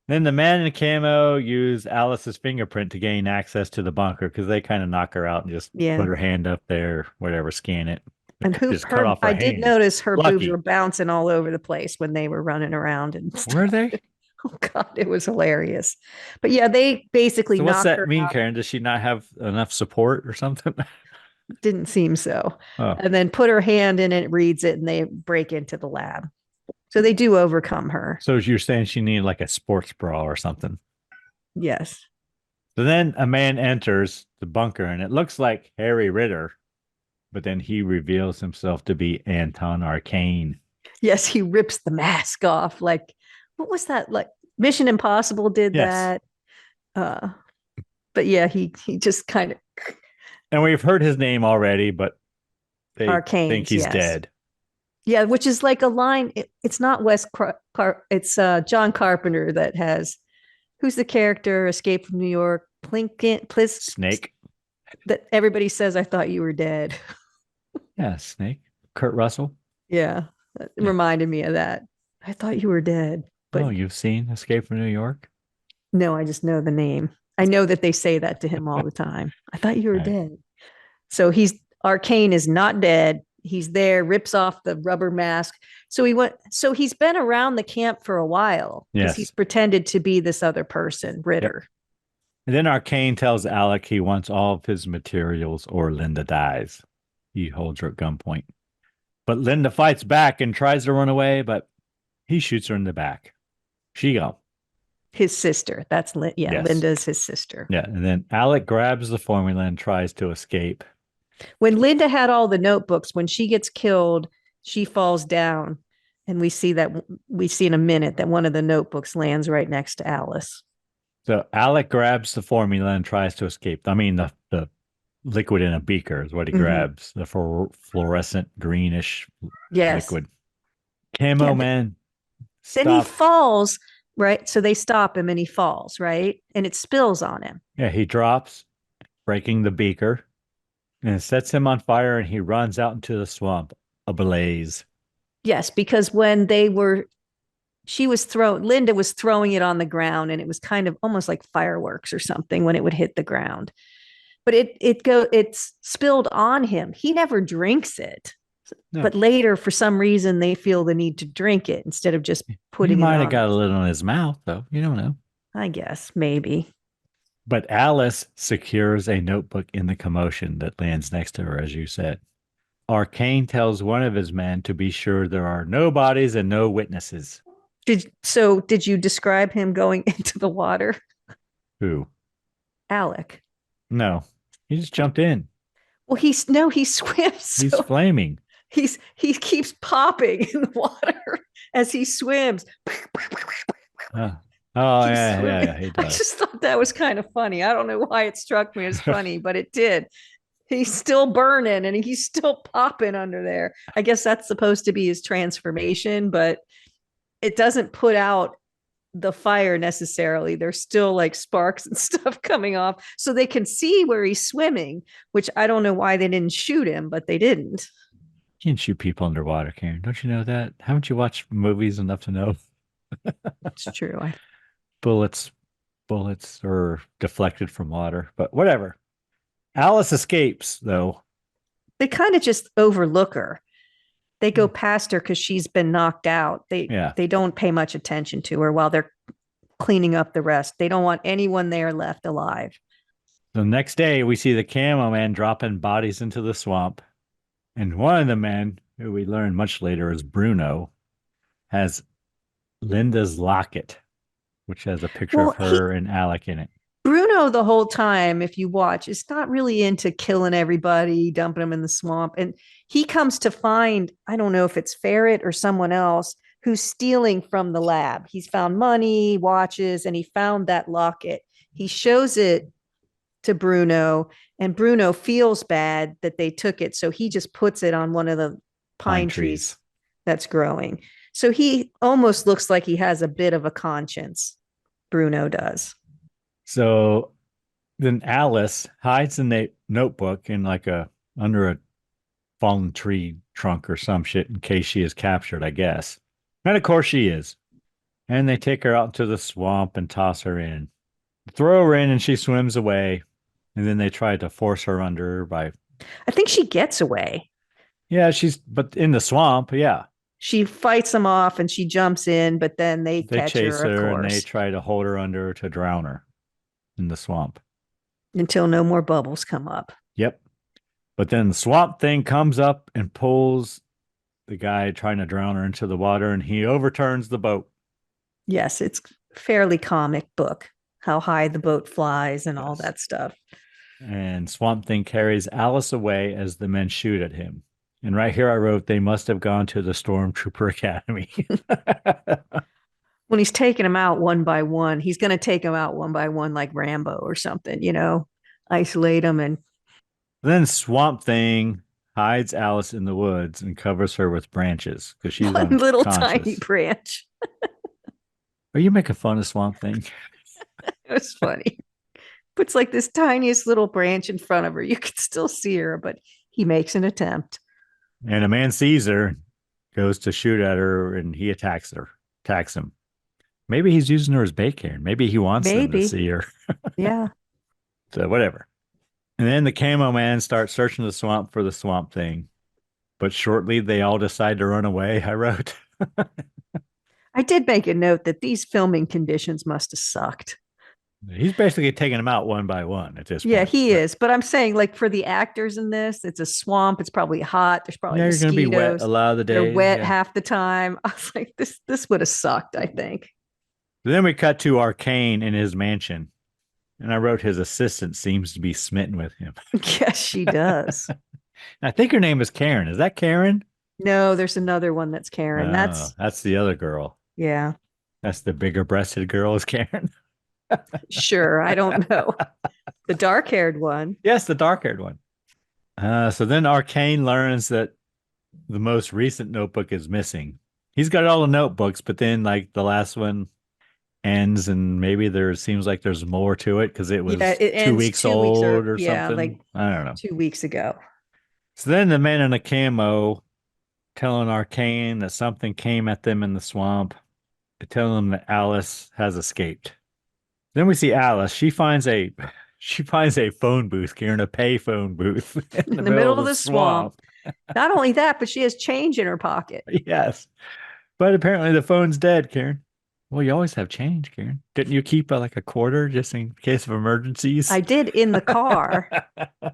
C: Then the man in the camo use Alice's fingerprint to gain access to the bunker because they kind of knock her out and just
B: Yeah.
C: put her hand up there, whatever, scan it.
B: And
C: Just cut off her
B: I did
C: hand.
B: notice her boobs
C: Lucky.
B: were bouncing all over the place when they were running around and stuff.
C: Were they?
B: Oh God, it was hilarious. But yeah, they basically
C: So what's
B: knocked
C: that
B: her
C: mean,
B: out.
C: Karen? Does she not have enough support or something?
B: Didn't seem so.
C: Oh,
B: And then put her hand in it, reads it, and they break into the lab. So they do overcome her.
C: so you're saying she needed like a sports bra or something?
B: Yes.
C: So then a man enters the bunker and it looks like Harry Ritter, but then he reveals himself to be Anton Arcane.
B: Yes, he rips the mask off. Like, what was that? Like Mission Impossible did
C: Yes.
B: that. But yeah, he just kind of
C: And we've heard his name already, but they
B: Arcanes,
C: think he's
B: yes.
C: dead.
B: Yeah, which is like a line. It's not it's John Carpenter that has, who's the character, Escape from New York,
C: Snake.
B: that everybody says, I thought you were dead.
C: Yeah, Snake. Kurt Russell.
B: Yeah, it reminded me of that. I thought you were dead. But
C: Oh, you've seen Escape from New York?
B: no, I just know the name. I know that they say that to him all the time. I thought you were
C: Right.
B: dead. So Arcane is not dead. He's there, rips off the rubber mask. So he's been around the camp for a while because
C: Yes.
B: he's pretended to be this other person, Ritter.
C: And then Arcane tells Alec he wants all of his materials or Linda dies. He holds her at gunpoint. But Linda fights back and tries to run away, but he shoots her in the back. She gone.
B: His sister. That's
C: Yes.
B: Linda's his sister.
C: Yeah, and then Alec grabs the formula and tries to escape.
B: When Linda had all the notebooks, when she gets killed, she falls down. And we see in a minute that one of the notebooks lands right next to Alice.
C: So Alec grabs the formula and tries to escape. I mean, the liquid in a beaker is what he grabs. The fluorescent greenish liquid. Camo man.
B: Then he falls, right? So they stop him and he falls, right? And it spills on him.
C: Yeah, he drops, breaking the beaker, and it sets him on fire, and he runs out into the swamp, ablaze.
B: Yes, because when Linda was throwing it on the ground, and it was kind of almost like fireworks or something when it would hit the ground. But it's spilled on him. He never drinks it. No. But later, for some reason, they feel the need to drink it instead of just putting it on.
C: He might have got a little in his mouth, though. You don't know.
B: I guess, maybe.
C: But Alice secures a notebook in the commotion that lands next to her, as you said. Arcane tells one of his men to be sure there are no bodies and no witnesses.
B: Did you describe him going into the water?
C: Who?
B: Alec.
C: No, he just jumped in.
B: Well, he swims.
C: He's flaming.
B: He keeps popping in the water as he swims.
C: Yeah, he does.
B: I just thought that was kind of funny. I don't know why it struck me as funny, but it did. He's still burning and he's still popping under there. I guess that's supposed to be his transformation, but it doesn't put out the fire necessarily. There's still like sparks and stuff coming off, so they can see where he's swimming, which I don't know why they didn't shoot him, but they didn't.
C: You can shoot people underwater, Karen. Don't you know that? Haven't you watched movies enough to know?
B: It's true.
C: Bullets are deflected from water, but whatever. Alice escapes, though.
B: They kind of just overlook her. They go past her because she's been knocked out. They don't pay much attention to her while they're cleaning up the rest. They don't want anyone there left alive.
C: The next day, we see the camo man dropping bodies into the swamp. And one of the men, who we learn much later is Bruno, has Linda's locket, which has a picture of her and Alec in it.
B: Bruno, the whole time, if you watch, is not really into killing everybody, dumping them in the swamp. And he comes to find, I don't know if it's Ferret or someone else, who's stealing from the lab. He's found money, watches, and he found that locket. He shows it to Bruno, and Bruno feels bad that they took it. So he just puts it on one of the pine trees that's growing. So he almost looks like he has a bit of a conscience. Bruno does.
A: So then Alice hides the notebook in like under a fallen tree trunk or some shit in case she is captured, I guess. And of course she is. And they take her out to the swamp and toss her in. Throw her in and she swims away. And then they try to force her under by.
B: I think she gets away.
A: Yeah, but in the swamp, yeah.
B: She fights them off and she jumps in, but then they catch
A: chase
B: her, of course.
A: And they try to hold her under to drown her in the swamp.
B: Until no more bubbles come up.
A: Yep. But then the swamp thing comes up and pulls the guy trying to drown her into the water, and he overturns the boat.
B: Yes, it's fairly comic book, how high the boat flies and all that stuff.
A: And Swamp Thing carries Alice away as the men shoot at him. And right here I wrote, they must have gone to the Stormtrooper Academy.
B: When he's taking them out one by one, he's going to take them out one by one like Rambo or something, isolate them. And
A: then Swamp Thing hides Alice in the woods and covers her with branches because she's one
B: little tiny branch.
A: Are you making fun of Swamp Thing?
B: It was funny. Puts like this tiniest little branch in front of her. You can still see her, but he makes an attempt.
A: And a man sees her, goes to shoot at her, and he attacks him. Maybe he's using her as bait, Karen. Maybe he wants them to see her.
B: Yeah.
A: So whatever. And then the camo man starts searching the swamp for the Swamp Thing. But shortly they all decide to run away, I wrote.
B: I did make a note that these filming conditions must have sucked.
A: He's basically taking them out one by one at this point.
B: Yeah, he is. But I'm saying, like, for the actors in this, it's a swamp. It's probably hot. There's probably mosquitoes.
A: You're going to be wet a lot of the day.
B: They're wet half the time. I was like, this would have sucked, I think.
A: Then we cut to Arcane in his mansion. And I wrote his assistant seems to be smitten with him.
B: Yes, she does.
A: I think her name is Karen. Is that Karen?
B: No, there's another one that's Karen.
A: That's the other girl.
B: Yeah.
A: That's the bigger breasted girl is Karen.
B: Sure. I don't know. The dark haired one.
A: Yes, the dark haired one. So then Arcane learns that the most recent notebook is missing. He's got all the notebooks, but then like the last one ends and maybe seems like there's more to it because it was 2 weeks old or something. Like I don't know.
B: 2 weeks ago.
A: So then the men in the camo telling Arcane that something came at them in the swamp, telling them that Alice has escaped. Then we see Alice. She finds a phone booth, Karen, a pay phone booth in the middle of the swamp.
B: Not only that, but she has change in her pocket.
A: Yes. But apparently the phone's dead, Karen. Well, you always have change, Karen. Didn't you keep like a quarter just in case of emergencies?
B: I did in the car.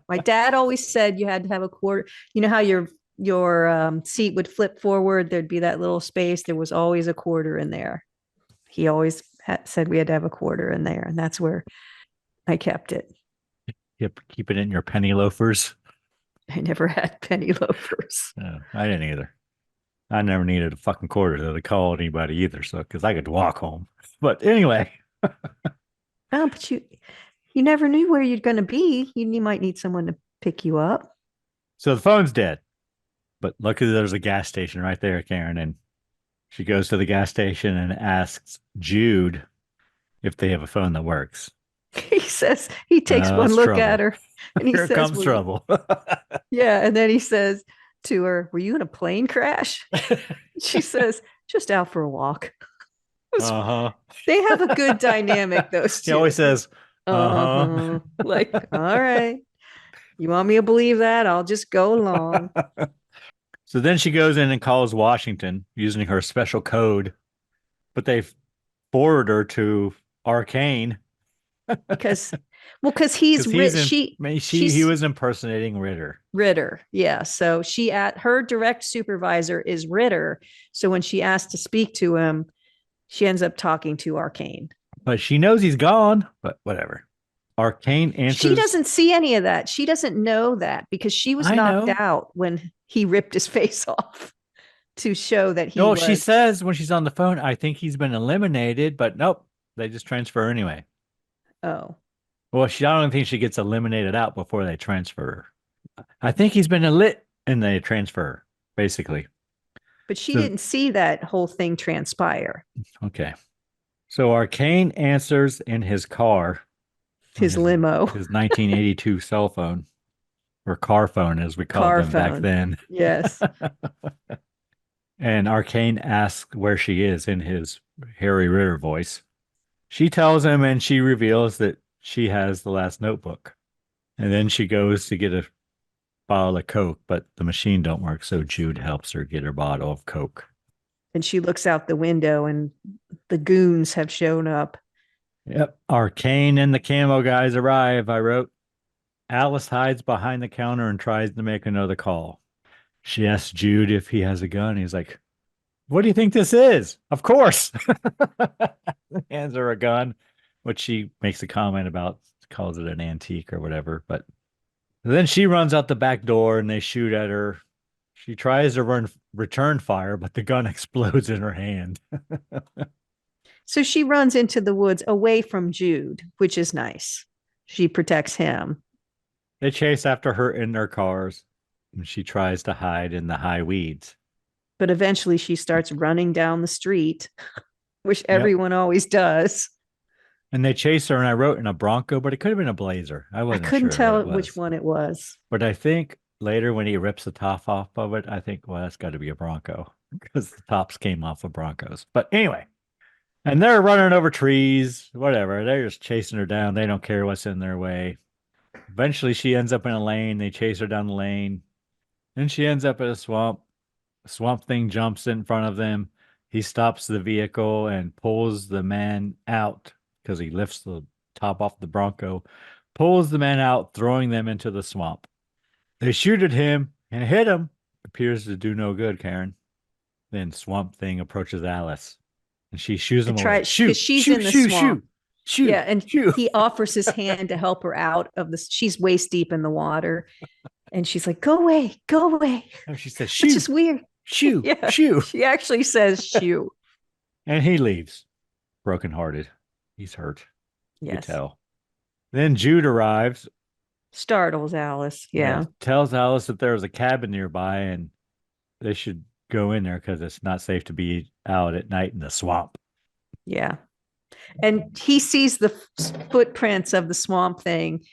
B: My dad always said you had to have a quarter. You know how your seat would flip forward? There'd be that little space. There was always a quarter in there. He always said we had to have a quarter in there, and that's where I kept it.
A: Yep, keep it in your penny loafers.
B: I never had penny loafers.
A: No, I didn't either. I never needed a fucking quarter to call anybody either, so because I could walk home. But anyway.
B: Oh, but you never knew where you're going to be. You might need someone to pick you up.
A: So the phone's dead, but luckily there's a gas station right there, Karen, and she goes to the gas station and asks Jude if they have a phone that works.
B: He says, he takes one look at her and he
A: Here
B: says,
A: comes trouble.
B: Yeah. And then he says to her, were you in a plane crash? She says, just out for a walk. They have a good dynamic, those two.
A: He always says,
B: like, all right. You want me to believe that? I'll just go along.
A: So then she goes in and calls Washington using her special code, but they forward her to Arcane
B: because he was
A: impersonating Ritter.
B: Yeah. So her direct supervisor is Ritter. So when she asked to speak to him, she ends up talking to Arcane.
A: But she knows he's gone. But whatever. Arcane answers.
B: She doesn't see any of that. She doesn't know that because she was knocked out when he ripped his face off to show that he was.
A: She says when she's on the phone, I think he's been eliminated, but nope, they just transfer anyway.
B: Oh.
A: Well, I don't think she gets eliminated out before they transfer her. I think he's been and they transfer, basically.
B: But she didn't see that whole thing transpire.
A: Okay. So Arcane answers in his car, on
B: His limo,
A: his 1982 cell phone, or car phone as we called
B: car
A: them back
B: phone.
A: then.
B: Yes.
A: And Arcane asks where she is in his Harry Ritter voice. She tells him and she reveals that she has the last notebook. And then she goes to get a bottle of Coke, but the machine don't work, so Jude helps her get her bottle of Coke.
B: And she looks out the window and the goons have shown up.
A: Yep. Arcane and the camo guys arrive, I wrote. Alice hides behind the counter and tries to make another call. She asks Jude if he has a gun. He's like, "What do you think this is?" Of course. Hands her a gun, which she makes a comment about, calls it an antique or whatever. But then she runs out the back door and they shoot at her. She tries to return fire, but the gun explodes in her hand.
B: So she runs into the woods away from Jude, which is nice. She protects him.
A: They chase after her in their cars, and she tries to hide in the high weeds.
B: But eventually she starts running down the street, which
A: Yep.
B: everyone always does.
A: And they chase her, and I wrote in a Bronco, but it could have been a Blazer. I wasn't
B: couldn't
A: sure
B: tell
A: what it was.
B: which one it was.
A: But I think later when he rips the top off of it, I think, well, that's got to be a Bronco because the tops came off of Broncos. But anyway, and they're running over trees, whatever. They're just chasing her down. They don't care what's in their way. Eventually, she ends up in a lane. They chase her down the lane. Then she ends up at a swamp. Swamp Thing jumps in front of them. He stops the vehicle and pulls the man out because he lifts the top off the Bronco, pulls the man out, throwing them into the swamp. They shoot at him and hit him. Appears to do no good, Karen. Then Swamp Thing approaches Alice and she shoots him away. Shoot,
B: she's
A: shoot,
B: in the
A: shoot,
B: swamp.
A: shoot,
B: yeah, and
A: shoot.
B: He offers his hand to help her out of this. She's waist deep in the water. And she's like, go away, go away.
A: And she says, shoot.
B: Which is weird.
A: Shoo,
B: yeah,
A: shoo.
B: She actually says shoo.
A: And he leaves, brokenhearted. He's hurt.
B: Yes.
A: You can tell. Then Jude arrives.
B: Startles Alice. Yeah.
A: Tells Alice that there was a cabin nearby and they should go in there because it's not safe to be out at night in the swamp.
B: Yeah. And he sees the footprints of the Swamp Thing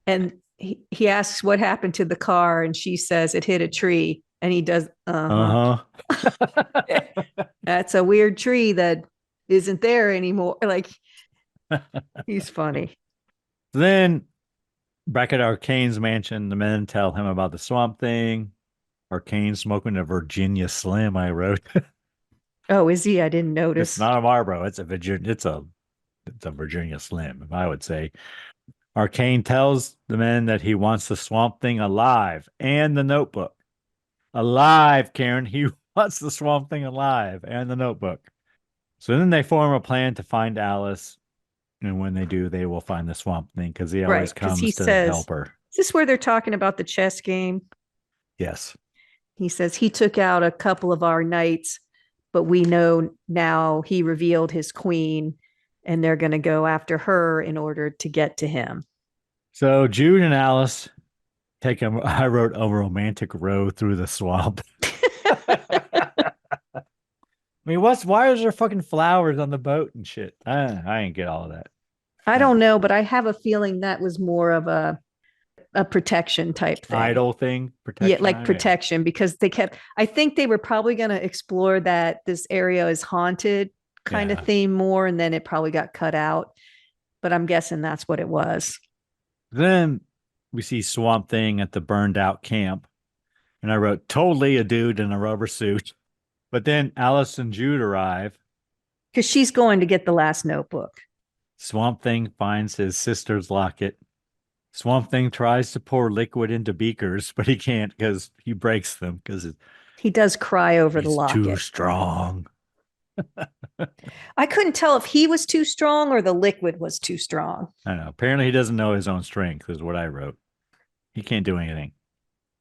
B: and he asks what happened to the car. And she says it hit a tree. And he does, That's a weird tree that isn't there anymore. Like, he's funny.
A: Then back at Arcane's mansion, the men tell him about the Swamp Thing. Arcane smoking a Virginia Slim, I wrote.
B: Oh, is he? I didn't notice.
A: It's not a Marlboro. It's a Virginia Slim, I would say. Arcane tells the men that he wants the Swamp Thing alive and the notebook. Alive, Karen. He wants the Swamp Thing alive and the notebook. So then they form a plan to find Alice. And when they do, they will find the Swamp Thing because he always comes to help her.
B: Is this where they're talking about the chess game?
A: Yes.
B: He says he took out a couple of our knights, but we know now he revealed his queen and they're going to go after her in order to get to him. So
A: Jude and Alice take I wrote a romantic row through the swamp. I mean, why is there fucking flowers on the boat and shit? I ain't get all of that.
B: I don't know, but I have a feeling that was more of a protection type thing.
A: Idol thing? Protection?
B: Yeah, like protection, because I think they were probably going to explore that this area is haunted kind of theme more, and then it probably got cut out. But I'm guessing that's what it was.
A: Then we see Swamp Thing at the burned out camp. And I wrote, totally a dude in a rubber suit. But then Alice and Jude arrive.
B: Because she's going to get the last notebook.
A: Swamp Thing finds his sister's locket. Swamp Thing tries to pour liquid into beakers, but he can't because he breaks them. Because
B: he does cry over the locket.
A: Too strong.
B: I couldn't tell if he was too strong or the liquid was too strong.
A: I don't know. Apparently he doesn't know his own strength is what I wrote. He can't do anything.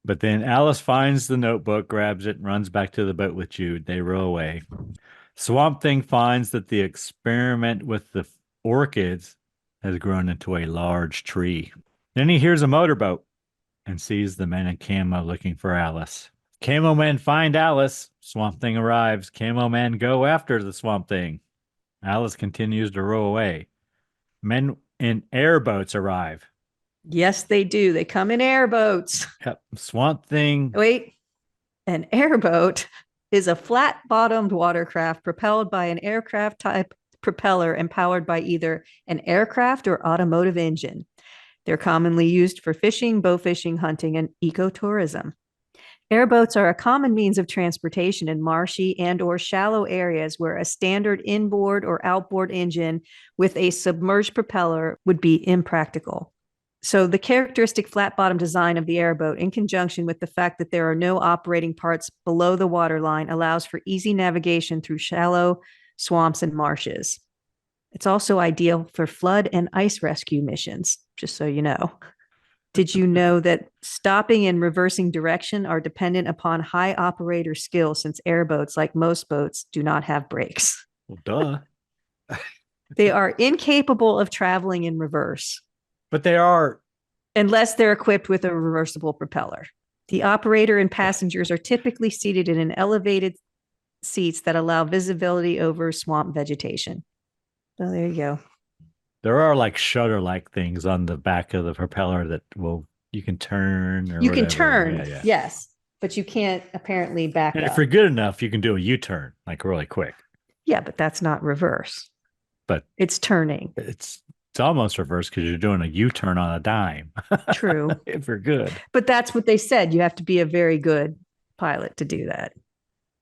A: But then Alice finds the notebook, grabs it, and runs back to the boat with Jude. They row away. Swamp Thing finds that the experiment with the orchids has grown into a large tree. Then he hears a motorboat and sees the men in camo looking for Alice. Camo men find Alice. Swamp Thing arrives. Camo men go after the Swamp Thing. Alice continues to row away. Men in airboats arrive.
B: Yes, they do. They come in airboats.
A: Yep. Swamp Thing.
B: Wait, an airboat is a flat bottomed watercraft propelled by an aircraft type propeller and powered by either an aircraft or automotive engine. They're commonly used for fishing, bow fishing, hunting, and ecotourism. Airboats are a common means of transportation in marshy and or shallow areas where a standard inboard or outboard engine with a submerged propeller would be impractical. So the characteristic flat bottom design of the airboat, in conjunction with the fact that there are no operating parts below the waterline, allows for easy navigation through shallow swamps and marshes. It's also ideal for flood and ice rescue missions, just so you know. Did you know that stopping and reversing direction are dependent upon high operator skill, since airboats, like most boats, do not have brakes?
A: Well, duh.
B: They are incapable of traveling in reverse.
A: But they are.
B: Unless they're equipped with a reversible propeller. The operator and passengers are typically seated in an elevated seats that allow visibility over swamp vegetation. So there you go.
A: There are like shutter-like things on the back of the propeller that you can turn.
B: You can turn, yes, but you can't apparently back
A: and
B: up.
A: If you're good enough, you can do a U-turn like really quick.
B: Yeah, but that's not reverse.
A: But
B: it's turning.
A: It's almost reverse because you're doing a U-turn on a dime.
B: True.
A: If you're good.
B: But that's what they said. You have to be a very good pilot to do that.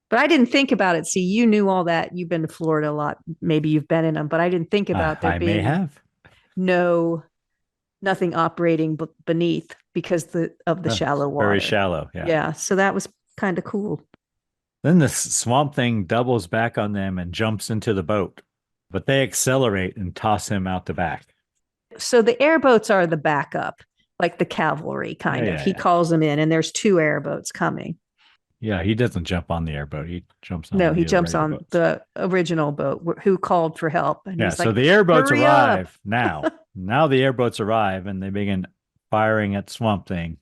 B: But I didn't think about it. See, you knew all that. You've been to Florida a lot. Maybe you've been in them, but I didn't think about there being
A: may have.
B: nothing operating beneath because of the shallow water.
A: Very shallow. Yeah.
B: Yeah. So that was kind of cool.
A: Then the Swamp Thing doubles back on them and jumps into the boat, but they accelerate and toss him out the back.
B: So the airboats are the backup, like the cavalry kind of. He calls them in, and there's 2 airboats coming.
A: Yeah, he doesn't jump on the airboat. He jumps on.
B: No, he jumps on the original boat who called for help. And
A: yeah,
B: he's
A: so
B: like,
A: the airboats arrive
B: up.
A: now. Now the airboats arrive and they begin firing at Swamp Thing.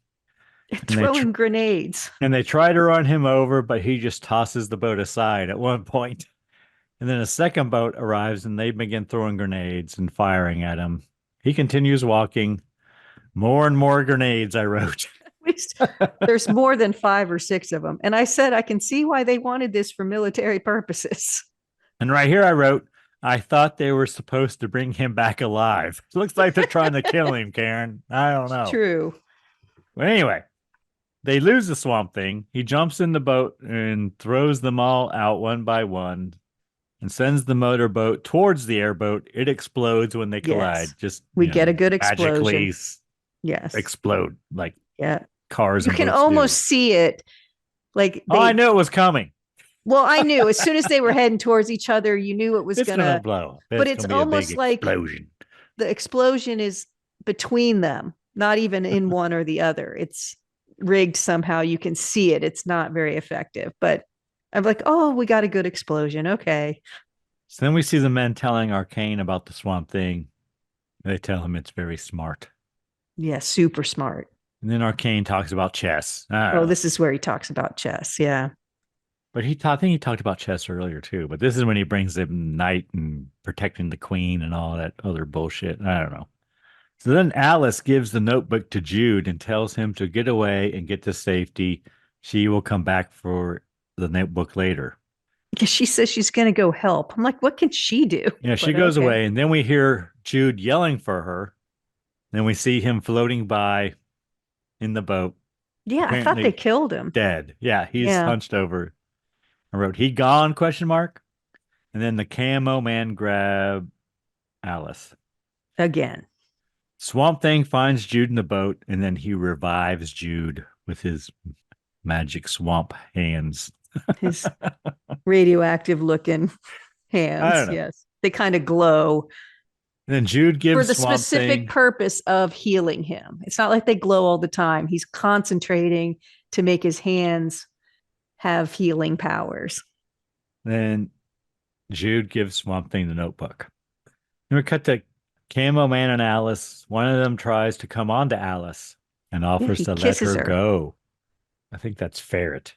B: Throwing grenades.
A: And they try to run him over, but he just tosses the boat aside at one point. And then a second boat arrives and they begin throwing grenades and firing at him. He continues walking. More and more grenades, I wrote.
B: There's more than 5 or 6 of them. And I said, I can see why they wanted this for military purposes.
A: And right here I wrote, I thought they were supposed to bring him back alive. It looks like they're trying to kill him, Karen. I don't know.
B: True.
A: But anyway, they lose the Swamp Thing. He jumps in the boat and throws them all out one by one and sends the motorboat towards the airboat. It explodes when they collide. Just
B: we get a good explosion.
A: Magically
B: yes.
A: Explode like cars.
B: You can almost see it. Like
A: I knew it was coming.
B: Well, I knew as soon as they were heading towards each other, you knew it was
A: going to blow.
B: But it's almost like the explosion is between them, not even in one or the other. It's rigged somehow. You can see it. It's not very effective, but I'm like, oh, we got a good explosion. Okay.
A: So then we see the men telling Arcane about the Swamp Thing. They tell him it's very smart.
B: Yeah, super smart.
A: And then Arcane talks about chess.
B: This is where he talks about chess. Yeah.
A: But I think he talked about chess earlier too. But this is when he brings the knight and protecting the queen and all that other bullshit. I don't know. So then Alice gives the notebook to Jude and tells him to get away and get to safety. She will come back for the notebook later.
B: Because she says she's going to go help. I'm like, what can she do?
A: Yeah, she goes away. And then we hear Jude yelling for her. Then we see him floating by in the boat.
B: Yeah, I thought they killed him.
A: Dead. Yeah, he's hunched over. I wrote, he gone, question mark. And then the camo man grabbed Alice.
B: Again.
A: Swamp Thing finds Jude in the boat, and then he revives Jude with his magic swamp hands.
B: His radioactive looking hands. Yes. They kind of glow.
A: And then Jude gives
B: for the specific purpose of healing him. It's not like they glow all the time. He's concentrating to make his hands have healing powers.
A: Then Jude gives Swamp Thing the notebook. And we cut to Camo Man and Alice. One of them tries to come on to Alice and offers to let her go. I think that's Ferret.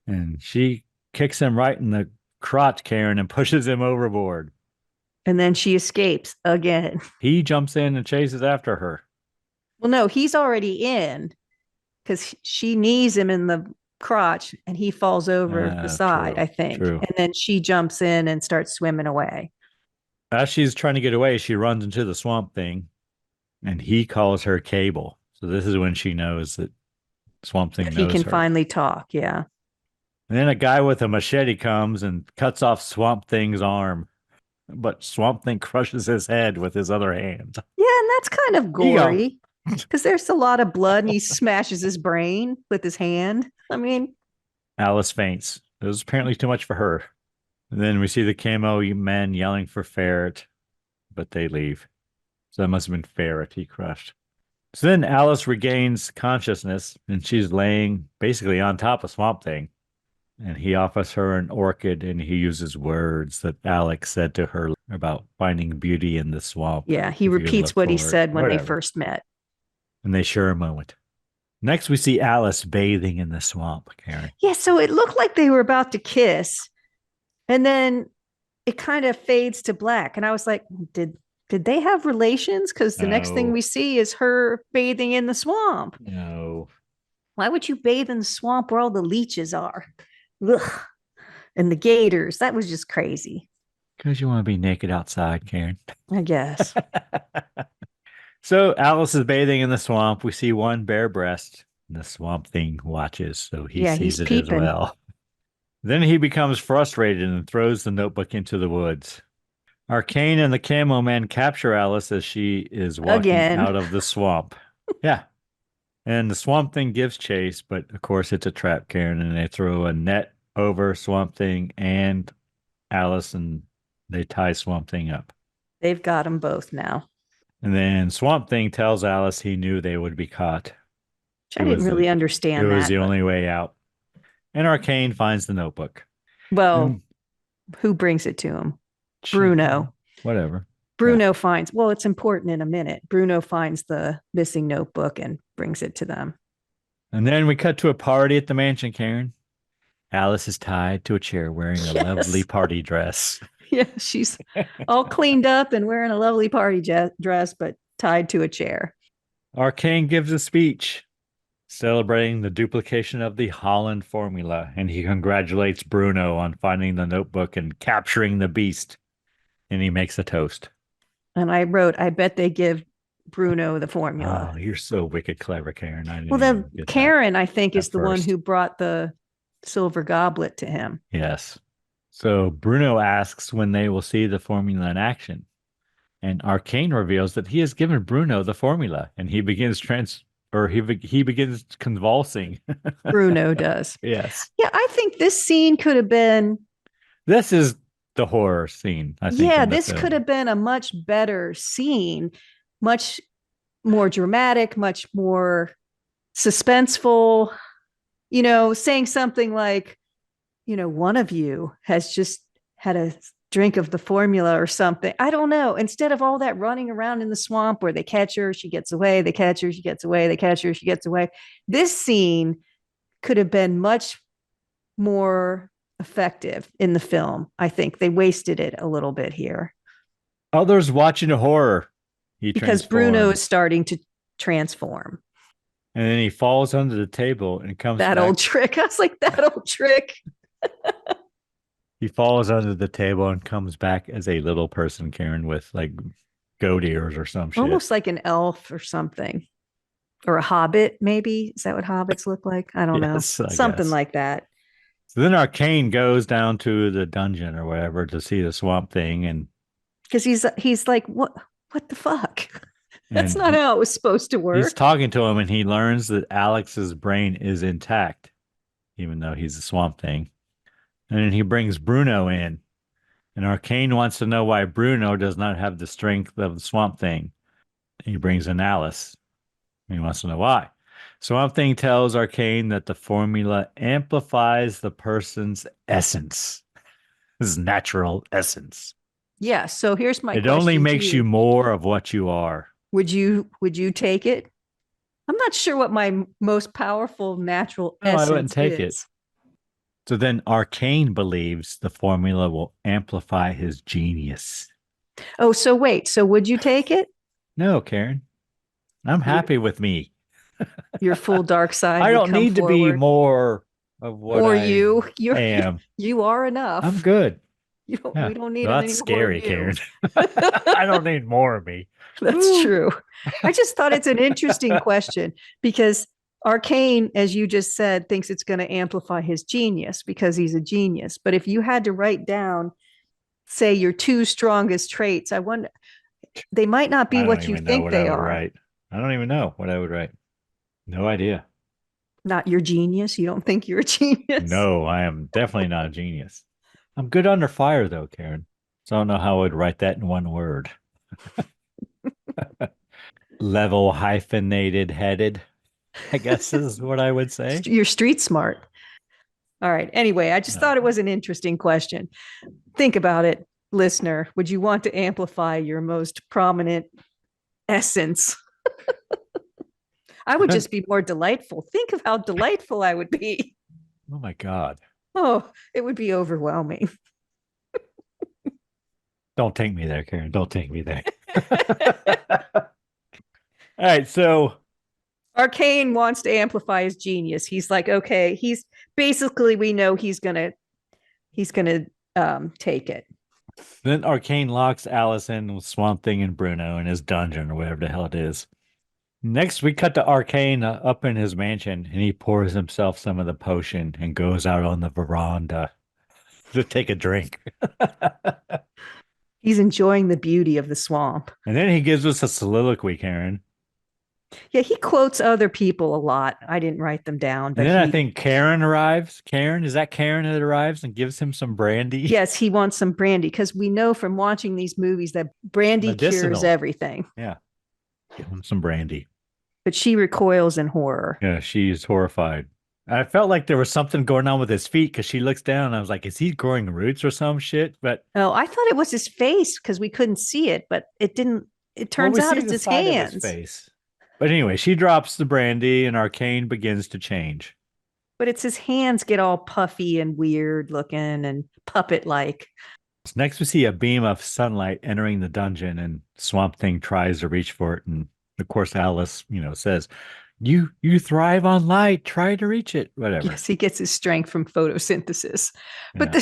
A: And she kicks him right in the crotch, Karen, and pushes him overboard.
B: And then she escapes again.
A: He jumps in and chases after her.
B: Well, no, he's already in because she knees him in the crotch and he falls over the side,
A: True,
B: I think.
A: true.
B: And then she jumps in and starts swimming away.
A: As she's trying to get away, she runs into the swamp thing, and he calls her Cable. So this is when she knows that Swamp Thing
B: That he
A: knows
B: can
A: her.
B: finally talk. Yeah.
A: And then a guy with a machete comes and cuts off Swamp Thing's arm, but Swamp Thing crushes his head with his other hand.
B: Yeah. And that's kind of gory because there's a lot of blood and he smashes his brain with his hand. I mean,
A: Alice faints. It was apparently too much for her. And then we see the camo men yelling for Ferret, but they leave. So that must have been Ferret he crushed. So then Alice regains consciousness and she's laying basically on top of Swamp Thing. And he offers her an orchid and he uses words that Alex said to her about finding beauty in the swamp.
B: yeah, he repeats what he said when they first met.
A: And they share a moment. Next, we see Alice bathing in the swamp, Karen.
B: Yeah, so it looked like they were about to kiss. And then it kind of fades to black. And I was like, did they have relations? Because the next thing we see is her bathing in the swamp.
A: No.
B: Why would you bathe in the swamp where all the leeches are? Ugh. And the gators. That was just crazy.
A: Because you want to be naked outside, Karen.
B: I guess.
A: So Alice is bathing in the swamp. We see one bare breast. The Swamp Thing watches, so he sees it peeping as well. Then he becomes frustrated and throws the notebook into the woods. Arcane and the camo man capture Alice as she is walking out of the swamp. Yeah. And the Swamp Thing gives chase, but of course it's a trap, Karen, and they throw a net over Swamp Thing and Alice, and they tie Swamp Thing up.
B: They've got them both now.
A: And then Swamp Thing tells Alice he knew they would be caught.
B: Which I didn't really understand that.
A: It was the only way out. And Arcane finds the notebook.
B: Well, who brings it to him? Bruno.
A: Whatever.
B: Bruno finds, well, it's important in a minute. Bruno finds the missing notebook and brings it to them.
A: And then we cut to a party at the mansion, Karen. Alice is tied to a chair wearing a lovely party dress.
B: Yeah, she's all cleaned up and wearing a lovely party dress, but tied to a chair.
A: Arcane gives a speech celebrating the duplication of the Holland formula, and he congratulates Bruno on finding the notebook and capturing the beast. And he makes a toast.
B: And I wrote, I bet they give Bruno the formula.
A: Oh, you're so wicked clever, Karen.
B: Well, then Karen, I think, is the one who brought the silver goblet to him.
A: Yes. So Bruno asks when they will see the formula in action. And Arcane reveals that he has given Bruno the formula, and he begins he begins convulsing.
B: Bruno does.
A: Yes.
B: Yeah, I think this scene could have been.
A: This is the horror scene, I think.
B: Yeah, this could have been a much better scene, much more dramatic, much more suspenseful, saying something like, one of you has just had a drink of the formula or something. I don't know. Instead of all that running around in the swamp where they catch her, she gets away, they catch her, she gets away, they catch her, she gets away. This scene could have been much more effective in the film. I think they wasted it a little bit here.
A: Others watching the horror.
B: Because Bruno is starting to transform.
A: And then he falls under the table and comes
B: that
A: back.
B: Old trick. I was like, that old trick.
A: He falls under the table and comes back as a little person, Karen, with like goat ears or some shit.
B: Almost like an elf or something. Or a hobbit, maybe. Is that what hobbits look like? I don't know. Something like that.
A: So then Arcane goes down to the dungeon or whatever to see the Swamp Thing, and
B: because he's like, what the fuck? That's not how it was supposed to work.
A: He's talking to him, and he learns that Alex's brain is intact, even though he's a Swamp Thing. And then he brings Bruno in, and Arcane wants to know why Bruno does not have the strength of the Swamp Thing. He brings in Alice. He wants to know why. Swamp Thing tells Arcane that the formula amplifies the person's essence, his natural essence.
B: Yeah. So here's my question.
A: It only makes you more of what you are.
B: Would you take it? I'm not sure what my most powerful natural essence
A: I wouldn't take
B: is.
A: it. So then Arcane believes the formula will amplify his genius.
B: Oh, so wait. So would you take it?
C: No, Karen. I'm
B: Your,
C: happy with me.
B: your full dark side
C: I
B: would
C: don't
B: come
C: need to be
B: forward
C: more of what
B: for
C: I
B: you.
C: am.
B: You are
C: I'm
B: enough.
C: good.
B: We
C: Yeah.
B: don't need
C: Well, that's
B: any more of
C: scary,
B: you.
C: Karen. I don't need more of me.
B: That's
C: Woo.
B: true. I just thought it's an interesting question because Arcane, as you just said, thinks it's going to amplify his genius because he's a genius. But if you had to write down, say, your two strongest traits, I wonder, they might not be
C: I don't
B: what you
C: even know
B: think
C: what I
B: they
C: would
B: are.
C: write. I don't even know what I would write. No idea.
B: Not your genius. You don't think you're a genius.
C: No, I am definitely not a genius. I'm good under fire, though, Karen. So I don't know how I would write that in one word. Level hyphenated headed, I guess is what I would say.
B: You're street smart. All right. Anyway, I just
C: No.
B: thought it was an interesting question. Think about it, listener. Would you want to amplify your most prominent essence? I would just be more delightful. Think of how delightful I would be.
C: Oh my God.
B: Oh, it would be overwhelming.
C: Don't take me there, Karen. Don't take me there. All right. So,
B: Arcane wants to amplify his genius. He's like, okay, he's basically we know he's gonna take it.
C: then Arcane locks Allison with Swamp Thing and Bruno in his dungeon or whatever the hell it is. Next, we cut to Arcane up in his mansion, and he pours himself some of the potion and goes out on the veranda to take a drink.
B: He's enjoying the beauty of the swamp.
C: And then he gives us a soliloquy, Karen.
B: Yeah, he quotes other people a lot. I didn't write them down,
C: And
B: but
C: then I think Karen arrives. Karen, is that Karen that arrives and gives him some brandy?
B: yes, he wants some brandy because we know from watching these movies that brandy cures
C: Medicinal.
B: everything.
C: Yeah. Give him some brandy.
B: But she recoils in horror.
C: Yeah, she's horrified. I felt like there was something going on with his feet because she looks down and I was like, is he growing roots or some shit? But
B: Oh, I thought it was his face because we couldn't see it, but it didn't. It
C: well,
B: turns
C: we
B: out
C: see
B: it's
C: the
B: his
C: side of his
B: hands.
C: face. But anyway, she drops the brandy and Arcane begins to change.
B: But it's his hands get all puffy and weird looking and puppet like.
C: Next, we see a beam of sunlight entering the dungeon, and Swamp Thing tries to reach for it. And of course, Alice, says, "You thrive on light. Try to reach it. Whatever."
B: Yes, he gets his strength from photosynthesis. But
C: Yeah.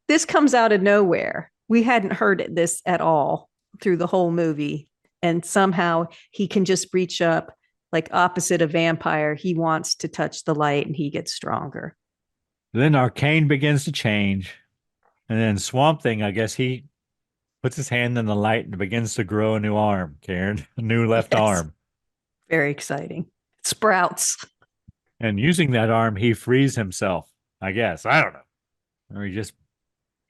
B: this comes out of nowhere. We hadn't heard this at all through the whole movie. And somehow he can just reach up like opposite a vampire. He wants to touch the light and he gets stronger.
C: Then Arcane begins to change, and then Swamp Thing, I guess he puts his hand in the light and begins to grow a new arm, Karen, a new left
B: Yes.
C: arm.
B: Very exciting. Sprouts.
C: And using that arm, he frees himself, I guess. I don't know. Or he just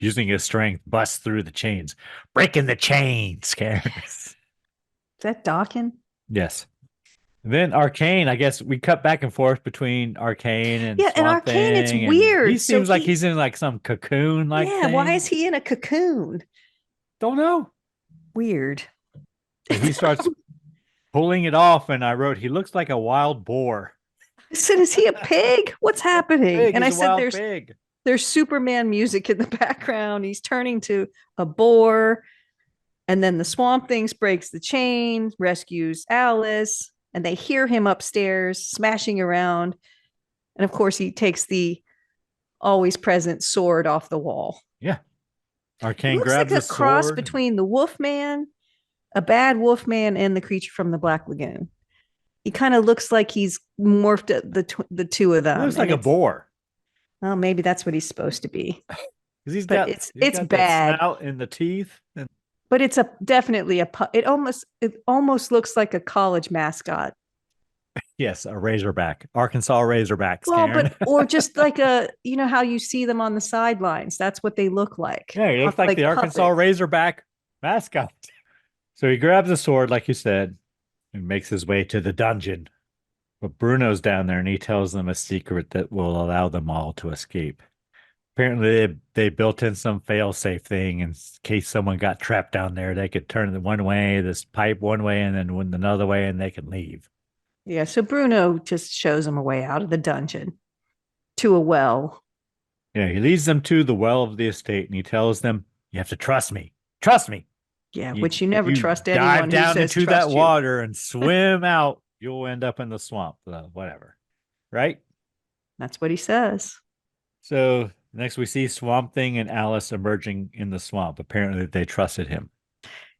C: using his strength busts through the chains, breaking the chains, Karen.
B: Yes. Is that Dawkins?
C: Yes. Then Arcane, I guess we cut back and forth between Arcane and
B: Yeah, and
C: Swamp
B: Arcane, it's
C: Thing, and
B: weird.
C: he
B: So
C: seems like he's in like some cocoon like
B: yeah,
C: thing.
B: why is he in a cocoon?
C: Don't know.
B: Weird.
C: And he starts pulling it off, and I wrote, he looks like a wild boar.
B: I said, is he a pig? What's happening?
C: Pig,
B: And I
C: he's a
B: said,
C: wild pig.
B: there's Superman music in the background. He's turning to a boar. And then the Swamp Things breaks the chain, rescues Alice, and they hear him upstairs smashing around. And of course, he takes the always present sword off the wall.
C: Yeah.
B: It
C: Arcane
B: looks
C: grabs
B: like a
C: the
B: cross
C: sword.
B: between the Wolfman, a bad Wolfman, and the creature from the Black Lagoon. He kind of looks like he's morphed the two of them.
C: He looks like a boar.
B: Well, maybe that's what he's supposed to be.
C: Because he's
B: But
C: got
B: it's
C: that
B: bad.
C: snout and the teeth. And
B: But it's definitely it almost looks like a college mascot.
C: yes, a razorback. Arkansas Razorbacks,
B: Well,
C: Karen.
B: or just like how you see them on the sidelines. That's what they look like.
C: Yeah, he looks like the Arkansas
B: puppets.
C: Razorback mascot. So he grabs the sword, like you said, and makes his way to the dungeon. But Bruno's down there and he tells them a secret that will allow them all to escape. Apparently, they built in some fail-safe thing in case someone got trapped down there. They could turn it one way, this pipe one way, and then another way, and they could leave.
B: Yeah, so Bruno just shows them a way out of the dungeon to a well.
C: Yeah, he leads them to the well of the estate, and he tells them, "You have to trust me. Trust me."
B: Yeah, which you never trust
C: dive
B: anyone who
C: down
B: says
C: into that
B: trust you.
C: water and swim out, you'll end up in the swamp. Whatever. Right?
B: That's what he says.
C: So next we see Swamp Thing and Alice emerging in the swamp. Apparently they trusted him.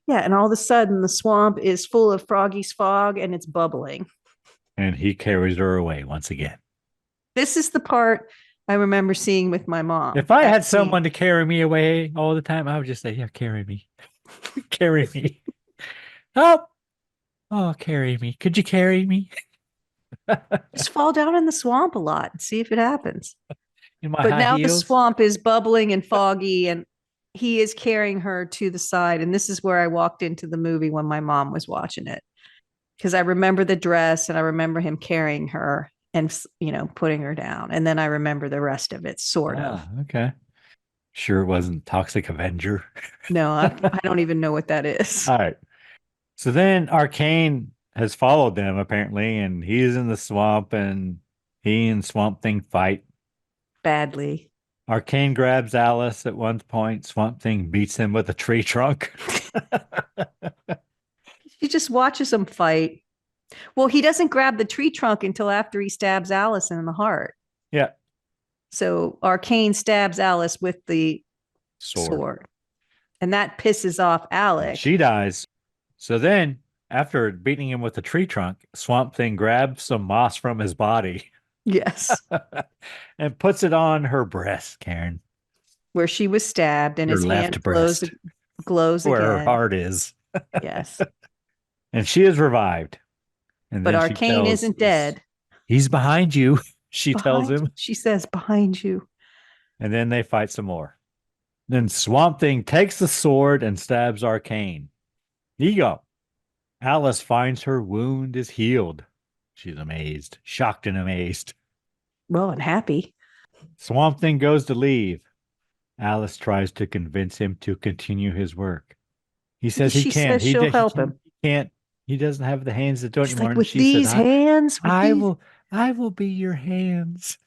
B: Yeah, and all of a sudden the swamp is full of Froggy's fog and it's bubbling.
C: And he carries her away once again.
B: This is the part I remember seeing with my mom.
C: If I had someone to carry me away all the time, I would just say, yeah, carry me. Carry me. Help. Oh, carry me. Could you carry me?
B: Just fall down in the swamp a lot and see if it happens.
C: But
B: now
C: heels?
B: the swamp is bubbling and foggy, and he is carrying her to the side. And this is where I walked into the movie when my mom was watching it, because I remember the dress and I remember him carrying her and, putting her down. And then I remember the rest of it, sort of.
C: Okay. Sure it wasn't Toxic Avenger.
B: No, I don't even know what that is.
C: All right. So then Arcane has followed them, apparently, and he's in the swamp, and he and Swamp Thing fight.
B: Badly.
C: Arcane grabs Alice at one point. Swamp Thing beats him with a tree trunk.
B: He just watches them fight. Well, he doesn't grab the tree trunk until after he stabs Alice in the heart.
C: Yeah.
B: So Arcane stabs Alice with the sword. And that pisses off Alex.
C: She dies. So then, after beating him with the tree trunk, Swamp Thing grabs some moss from his body.
B: Yes.
C: And puts it on her breast, Karen.
B: Where she was stabbed, and his hand glows
C: where
B: again.
C: Her heart is.
B: Yes.
C: And she is revived. And
B: but Arcane isn't dead.
C: He's behind you, she tells him.
B: She says, behind you.
C: And then they fight some more. Then Swamp Thing takes the sword and stabs Arcane. Ego. Alice finds her wound is healed. She's amazed, shocked and amazed.
B: Well, and happy.
C: Swamp Thing goes to leave. Alice tries to convince him to continue his work. He says he can't.
B: She'll help him.
C: He can't. He doesn't have the hands to do it anymore.
B: Like, with these hands,
C: I will be your hands.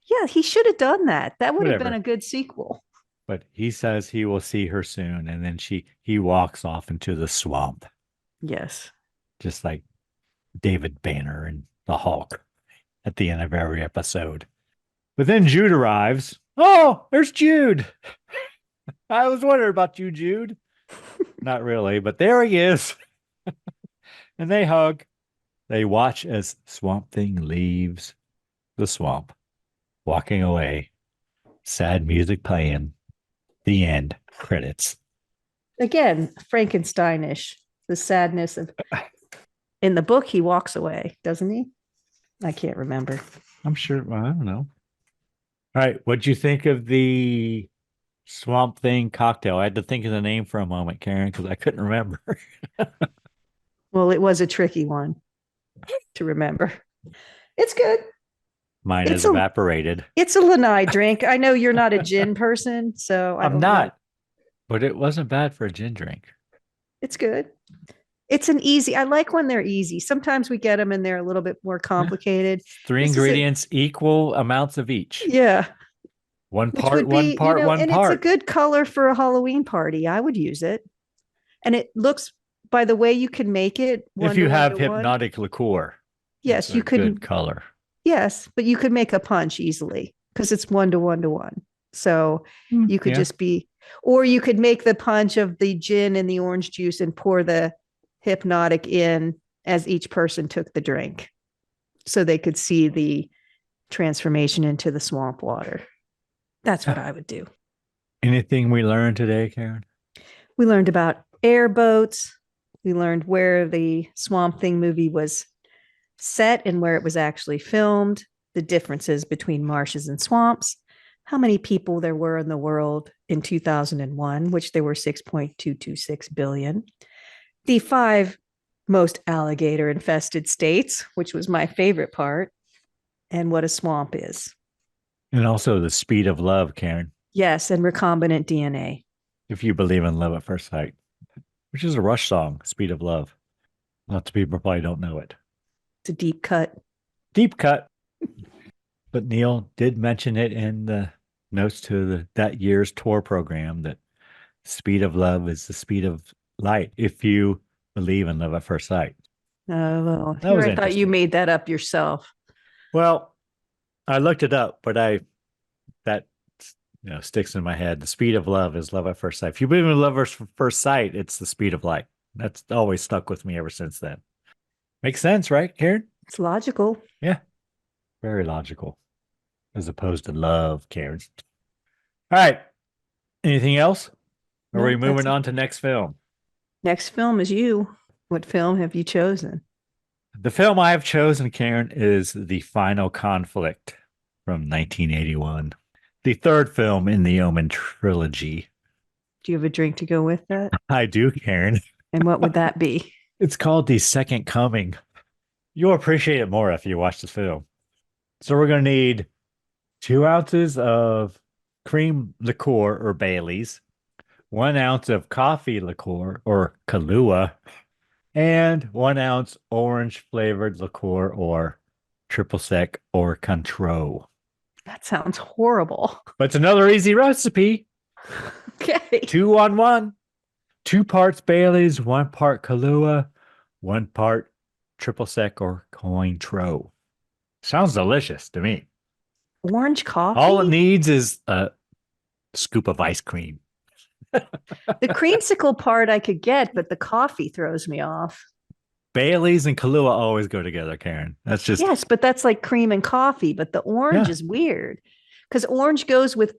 B: Yeah, he should have done that. That would have been a good sequel.
C: But he says he will see her soon, and then he walks off into the swamp.
B: Yes.
C: Just like David Banner and the Hulk at the end of every episode. But then Jude arrives. Oh, there's Jude. I was wondering about you, Jude. Not really, but there he is. And they hug. They watch as Swamp Thing leaves the swamp, walking away. Sad music playing. The end. Credits.
B: Again, Frankensteinish. The sadness of... In the book, he walks away, doesn't he? I can't remember.
C: I'm sure. Well, I don't know. All right. What'd you think of the Swamp Thing cocktail? I had to think of the name for a moment, Karen, because I couldn't remember.
B: Well, it was a tricky one to remember. It's good.
C: Mine is evaporated.
B: It's a Lanai drink. I know you're not a gin person, so
C: I'm not. But it wasn't bad for a gin drink.
B: It's good. It's an easy. I like when they're easy. Sometimes we get them and they're a little bit more complicated.
C: 3 ingredients, equal amounts of each.
B: Yeah.
C: One part, one part.
B: It's a good color for a Halloween party. I would use it. And it looks, by the way you can make it.
C: If you have Hpnotiq liqueur.
B: Yes, you could.
C: Good color.
B: Yes, but you could make a punch easily because it's 1:1:1. So you could just be, or you could make the punch of the gin and the orange juice and pour the Hpnotiq in as each person took the drink, so they could see the transformation into the swamp water. That's what I would do.
C: Anything we learned today, Karen?
B: We learned about airboats. We learned where the Swamp Thing movie was set and where it was actually filmed, the differences between marshes and swamps, how many people there were in the world in 2001, which there were 6.226 billion, the 5 most alligator infested states, which was my favorite part, and what a swamp is.
C: And also the speed of love, Karen.
B: Yes, and recombinant DNA.
C: If you believe in love at first sight, which is a Rush song, Speed of Love. Lots of people probably don't know it.
B: It's a deep cut.
C: Deep cut. But Neil did mention it in the notes to that year's tour program that speed of love is the speed of
A: light if you believe in love at first sight.
B: Oh, well,
A: That was
B: here I thought you
A: interesting.
B: made that up yourself.
A: Well, I looked it up, but that sticks in my head. The speed of love is love at first sight. If you believe in love at first sight, it's the speed of light. That's always stuck with me ever since then. Makes sense, right, Karen?
B: It's logical.
A: Yeah, very logical, as opposed to love, Karen. All right. Anything else? Or are we
B: Nope,
A: moving
B: that's it.
A: on to next film?
B: Next film is you. What film have you chosen?
A: The film I have chosen, Karen, is The Final Conflict from 1981. The third film in the Omen trilogy.
B: Do you have a drink to go with that?
A: I do, Karen.
B: And what would that be?
A: It's called The Second Coming. You'll appreciate it more if you watch the film. So we're going to need 2 ounces of cream liqueur or Bailey's, 1 ounce of coffee liqueur or Kahlua, and 1 ounce orange flavored liqueur or triple sec or Cointreau.
B: That sounds horrible.
A: But it's another easy recipe.
B: Okay.
A: 2 on 1. 2 parts Bailey's, 1 part Kahlua, 1 part triple sec or Cointreau. Sounds delicious to me.
B: Orange coffee?
A: All it needs is a scoop of ice cream.
B: The creamsicle part I could get, but the coffee throws me off.
A: Bailey's and Kahlua always go together, Karen. That's just
B: Yes, but that's like cream and coffee, but the orange is weird because orange goes with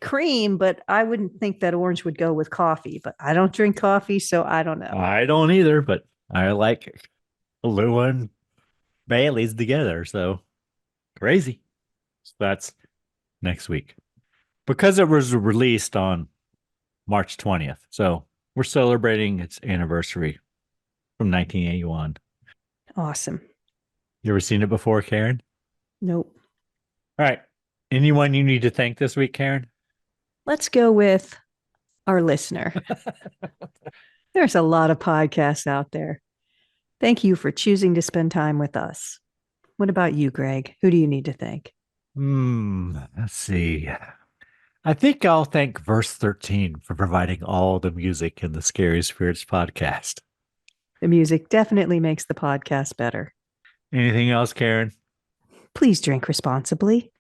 B: cream, but I wouldn't think that orange would go with coffee, but I don't drink coffee, so I don't know.
A: I don't either, but I like Kahlua and Bailey's together. So crazy. So that's next week. Because it was released on March 20th. So we're celebrating its anniversary from 1981.
B: Awesome.
A: You ever seen it before, Karen?
B: Nope.
A: All right. Anyone you need to thank this week, Karen?
B: Let's go with our listener. There's a lot of podcasts out there. Thank you for choosing to spend time with us. What about you, Greg? Who do you need to thank?
A: Let's see. I think I'll thank Verse 13 for providing all the music in the Scary Spirits podcast.
B: The music definitely makes the podcast better.
A: Anything else, Karen?
B: Please drink responsibly.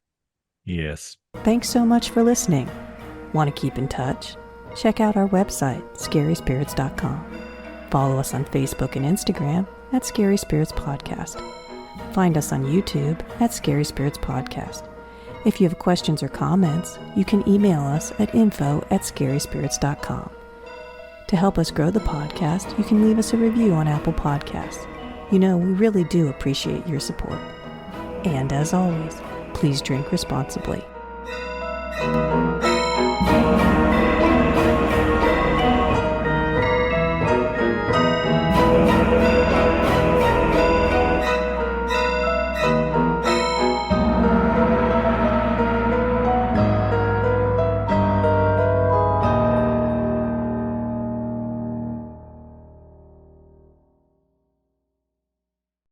A: Yes.
B: Thanks so much for listening. Want to keep in touch? Check out our website, scaryspirits.com. Follow us on Facebook and Instagram at Scary Spirits Podcast. Find us on YouTube at Scary Spirits Podcast. If you have questions or comments, you can email us at info@scaryspirits.com. To help us grow the podcast, you can leave us a review on Apple Podcasts. We really do appreciate your support. And as always, please drink responsibly.